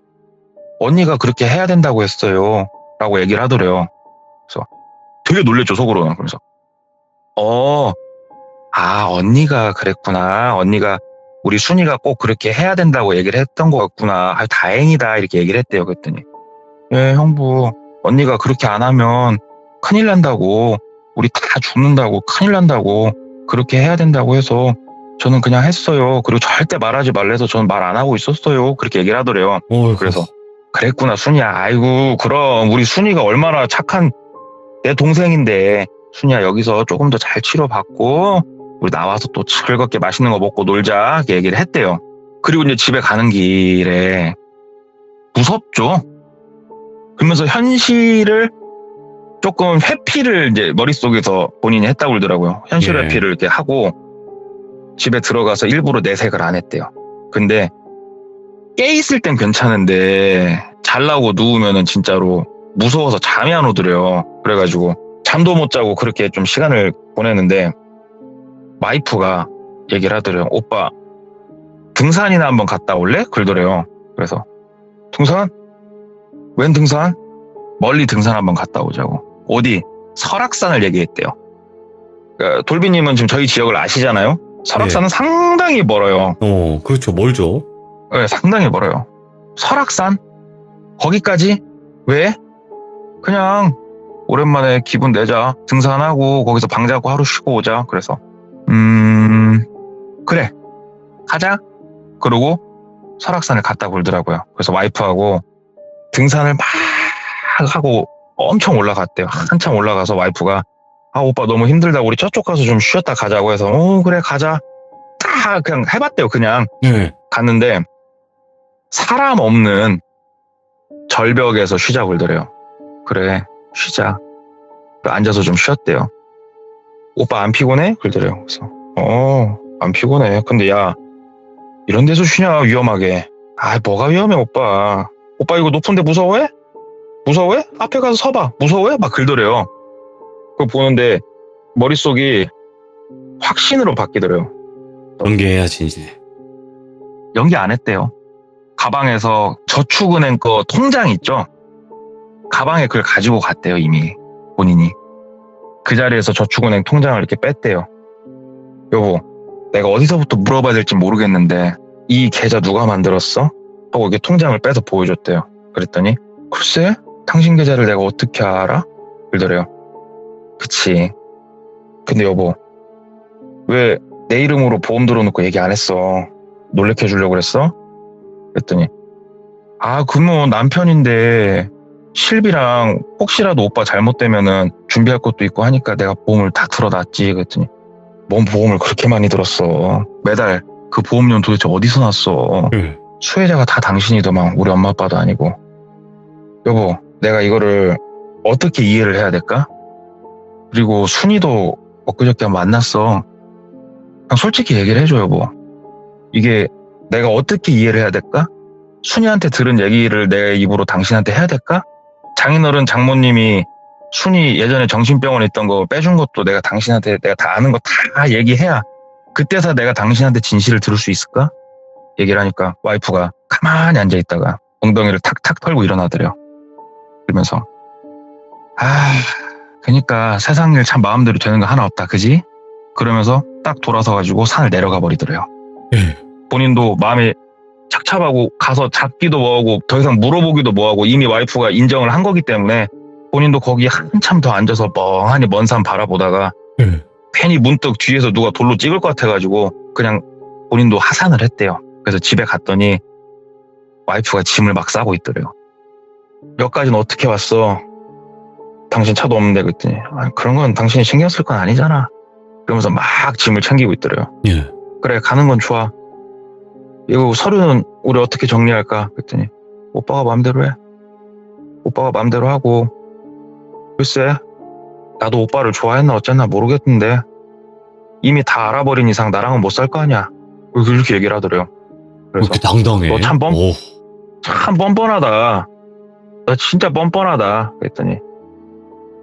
언니가 그렇게 해야 된다고 했어요. 라고 얘기를 하더래요. 그래서 되게 놀랬죠, 속으로는. 그래서 언니가 그랬구나. 언니가 우리 순이가 꼭 그렇게 해야 된다고 얘기를 했던 것 같구나. 다행이다. 이렇게 얘기를 했대요. 그랬더니 예, 형부, 언니가 그렇게 안 하면 큰일 난다고, 우리 다 죽는다고, 큰일 난다고, 그렇게 해야 된다고 해서 저는 그냥 했어요. 그리고 절대 말하지 말래서 저는 말 안 하고 있었어요. 그렇게 얘기를 하더래요. 그래서 그랬구나, 순이야. 아이고, 그럼 우리 순이가 얼마나 착한 내 동생인데, 순이야, 여기서 조금 더 잘 치료받고 우리 나와서 또 즐겁게 맛있는 거 먹고 놀자, 이렇게 얘기를 했대요. 그리고 이제 집에 가는 길에 무섭죠. 그러면서 현실을 조금 회피를 이제 머릿속에서 본인이 했다고 그러더라고요. 현실 예. 회피를 이렇게 하고 집에 들어가서 일부러 내색을 안 했대요. 근데 깨 있을 땐 괜찮은데 잘라고 누우면은 진짜로 무서워서 잠이 안 오더래요. 그래가지고 잠도 못 자고 그렇게 좀 시간을 보내는데 와이프가 얘기를 하더래요. 오빠, 등산이나 한번 갔다 올래? 그러더래요. 그래서 등산? 웬 등산? 멀리 등산 한번 갔다 오자고. 어디? 설악산을 얘기했대요. 그러니까 돌비님은 지금 저희 지역을 아시잖아요? 설악산은 상당히 멀어요. 그렇죠. 멀죠. 네, 상당히 멀어요. 설악산? 거기까지? 왜? 그냥 오랜만에 기분 내자. 등산하고 거기서 방 잡고 하루 쉬고 오자. 그래서 그래, 가자. 그러고 설악산을 갔다 오더라고요. 그래서 와이프하고 등산을 막 하고 엄청 올라갔대요. 한참 올라가서 와이프가 오빠 너무 힘들다, 우리 저쪽 가서 좀 쉬었다 가자고 해서 그래 가자. 다 그냥 해봤대요. 그냥 예. 갔는데 사람 없는 절벽에서 쉬자고 그러더래요. 그래, 쉬자. 앉아서 좀 쉬었대요. 오빠 안 피곤해? 그러더래요. 그래서 안 피곤해. 근데 야, 이런 데서 쉬냐, 위험하게. 뭐가 위험해, 오빠. 오빠 이거 높은데 무서워해? 무서워해? 앞에 가서 서봐. 무서워해? 막 그러더래요. 그거 보는데 머릿속이 확신으로 바뀌더래요. 연기해야지 이제. 연기 안 했대요. 가방에서 저축은행 거 통장 있죠? 가방에 그걸 가지고 갔대요. 이미 본인이. 그 자리에서 저축은행 통장을 이렇게 뺐대요. 여보, 내가 어디서부터 물어봐야 될지 모르겠는데 이 계좌 누가 만들었어? 하고 이렇게 통장을 빼서 보여줬대요. 그랬더니 글쎄, 당신 계좌를 내가 어떻게 알아? 그러더래요. 그치. 근데 여보, 왜 내 이름으로 보험 들어놓고 얘기 안 했어? 놀래켜 주려고 그랬어? 그랬더니 그러면 남편인데 실비랑 혹시라도 오빠 잘못되면은 준비할 것도 있고 하니까 내가 보험을 다 들어놨지. 그랬더니 뭔 보험을 그렇게 많이 들었어? 매달 그 보험료는 도대체 어디서 났어? 수혜자가 다 당신이더만, 우리 엄마 아빠도 아니고. 여보, 내가 이거를 어떻게 이해를 해야 될까? 그리고 순이도 엊그저께 만났어. 그냥 솔직히 얘기를 해줘, 여보. 이게 내가 어떻게 이해를 해야 될까? 순이한테 들은 얘기를 내 입으로 당신한테 해야 될까? 장인어른 장모님이 순이 예전에 정신병원에 있던 거 빼준 것도 내가 당신한테 내가 다 아는 거 다 얘기해야 그때서 내가 당신한테 진실을 들을 수 있을까? 얘기를 하니까 와이프가 가만히 앉아있다가 엉덩이를 탁탁 털고 일어나더래요. 그러면서 그러니까 세상 일 참 마음대로 되는 거 하나 없다, 그지? 그러면서 딱 돌아서가지고 산을 내려가 버리더래요. 본인도 마음이 착잡하고 가서 잡기도 뭐하고 더 이상 물어보기도 뭐하고 이미 와이프가 인정을 한 거기 때문에 본인도 거기 한참 더 앉아서 멍하니 먼 산 바라보다가 괜히 문득 뒤에서 누가 돌로 찍을 것 같아가지고 그냥 본인도 하산을 했대요. 그래서 집에 갔더니 와이프가 짐을 막 싸고 있더래요. 여기까지는 어떻게 왔어? 당신 차도 없는데 그랬더니 그런 건 당신이 신경 쓸 건 아니잖아. 그러면서 막 짐을 챙기고 있더래요. 예. 그래 가는 건 좋아. 이거 서류는 우리 어떻게 정리할까? 그랬더니 오빠가 마음대로 해. 오빠가 마음대로 하고 글쎄 나도 오빠를 좋아했나 어쨌나 모르겠는데 이미 다 알아버린 이상 나랑은 못 살 거 아니야. 그렇게 얘기를 하더래요. 그래서 그렇게 당당해. 너 참 오. 참 뻔뻔하다. 너 진짜 뻔뻔하다. 그랬더니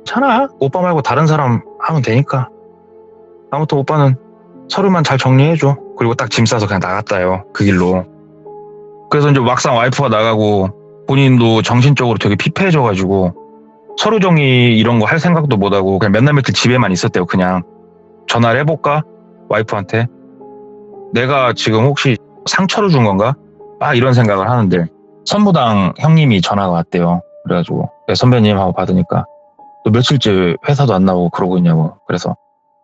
괜찮아. 오빠 말고 다른 사람 하면 되니까. 아무튼 오빠는 서류만 잘 정리해줘. 그리고 딱 짐 싸서 그냥 나갔다요. 그 길로. 그래서 이제 막상 와이프가 나가고 본인도 정신적으로 되게 피폐해져가지고 서류 정리 이런 거 할 생각도 못하고 그냥 몇 날 며칠 집에만 있었대요. 그냥 전화를 해볼까? 와이프한테. 내가 지금 혹시 상처를 준 건가? 이런 생각을 하는데 선무당 형님이 전화가 왔대요. 그래가지고 선배님 하고 받으니까 또 며칠째 회사도 안 나오고 그러고 있냐고. 그래서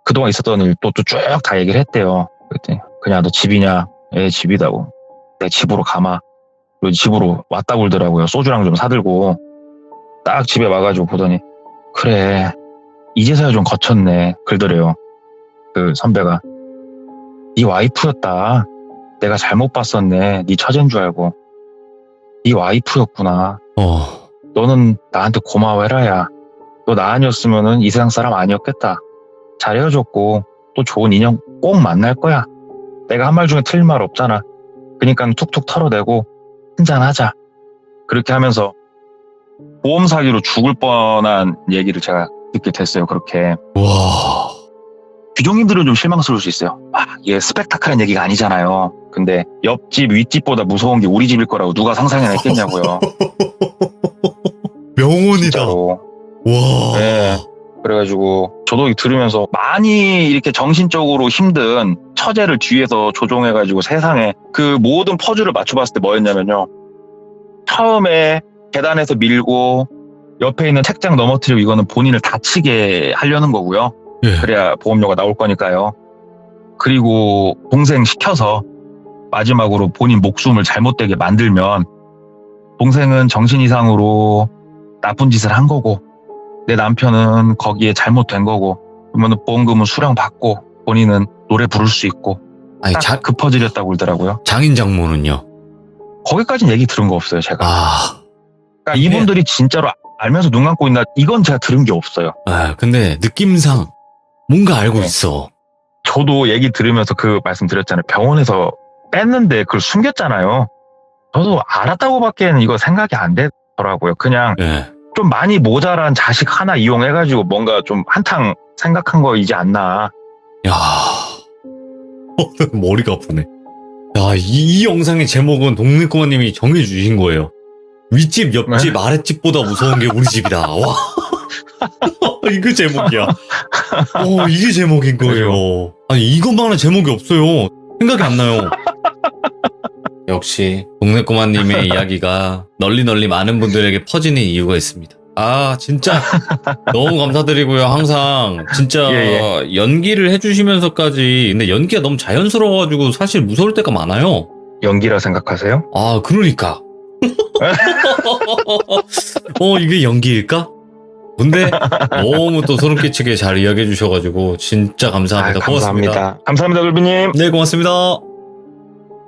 그동안 있었던 일 또 쭉 다 얘기를 했대요. 그랬더니 그냥 너 집이냐? 예, 집이다고. 내 집으로 가마. 그리고 집으로 왔다고 그러더라고요. 소주랑 좀 사들고 딱 집에 와가지고 보더니 그래 이제서야 좀 거쳤네. 그러더래요. 그 선배가 네 와이프였다. 내가 잘못 봤었네. 네 처제인 줄 알고. 네 와이프였구나. 너는 나한테 고마워해라 야. 너 나 아니었으면은 이 세상 사람 아니었겠다. 잘 헤어졌고 또 좋은 인연 꼭 만날 거야. 내가 한 말 중에 틀린 말 없잖아. 그러니까 툭툭 털어내고 한잔하자. 그렇게 하면서 보험 사기로 죽을 뻔한 얘기를 제가 듣게 됐어요. 그렇게. 와. 귀종님들은 좀 실망스러울 수 있어요. 이게 스펙타클한 얘기가 아니잖아요. 근데 옆집 윗집보다 무서운 게 우리 집일 거라고 누가 상상이나 했겠냐고요. 명언이다. 진짜로. 와. 네. 그래가지고 저도 들으면서 많이 이렇게 정신적으로 힘든 처제를 뒤에서 조종해가지고 세상에 그 모든 퍼즐을 맞춰봤을 때 뭐였냐면요. 처음에 계단에서 밀고 옆에 있는 책장 넘어뜨리고 이거는 본인을 다치게 하려는 거고요. 예. 그래야 보험료가 나올 거니까요. 그리고 동생 시켜서 마지막으로 본인 목숨을 잘못되게 만들면 동생은 정신 이상으로 나쁜 짓을 한 거고 내 남편은 거기에 잘못된 거고 그러면 보험금은 수령 받고 본인은 노래 부를 수 있고 아니 딱 그 퍼즐이었다고 그러더라고요. 장인 장모는요? 거기까지는 얘기 들은 거 없어요. 제가. 그러니까 근데- 이분들이 진짜로 알면서 눈 감고 있나 이건 제가 들은 게 없어요. 근데 느낌상 뭔가 알고 네. 있어. 저도 얘기 들으면서 그 말씀 드렸잖아요. 병원에서 뺐는데 그걸 숨겼잖아요. 저도 알았다고밖에는 이거 생각이 안 되더라고요. 그냥 예. 좀 많이 모자란 자식 하나 이용해가지고 뭔가 좀 한탕 생각한 거이지 않나. 야. 머리가 아프네. 야, 이 영상의 제목은 동네 꼬마님이 정해주신 거예요. 윗집, 옆집, 아랫집보다 무서운 게 우리 집이다. 와. 이거 제목이야. 이게 제목인 거예요. 아니, 이것만한 제목이 없어요. 생각이 안 나요. 역시, 동네 꼬마님의 이야기가 널리 많은 분들에게 퍼지는 이유가 있습니다. 진짜 너무 감사드리고요. 항상 진짜 예. 연기를 해주시면서까지 근데 연기가 너무 자연스러워가지고 사실 무서울 때가 많아요. 연기라 생각하세요? 그러니까. 이게 연기일까? 근데 너무 또 소름 끼치게 잘 이야기해 주셔가지고 진짜 감사합니다. 고맙습니다. 감사합니다, 글비님. 네, 고맙습니다.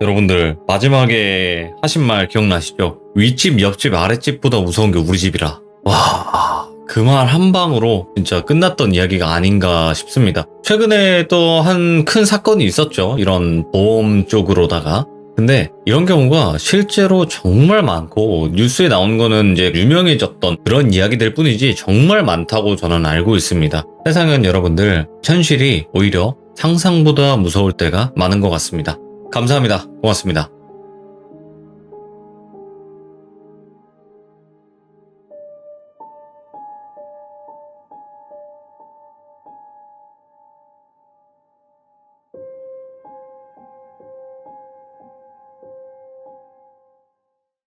여러분들 마지막에 하신 말 기억나시죠? 윗집, 옆집, 아랫집보다 무서운 게 우리 집이라. 와, 그 말 한 방으로 진짜 끝났던 이야기가 아닌가 싶습니다. 최근에 또 한 큰 사건이 있었죠. 이런 보험 쪽으로다가 근데 이런 경우가 실제로 정말 많고 뉴스에 나온 거는 이제 유명해졌던 그런 이야기들 뿐이지 정말 많다고 저는 알고 있습니다. 세상엔 여러분들 현실이 오히려 상상보다 무서울 때가 많은 것 같습니다. 감사합니다. 고맙습니다.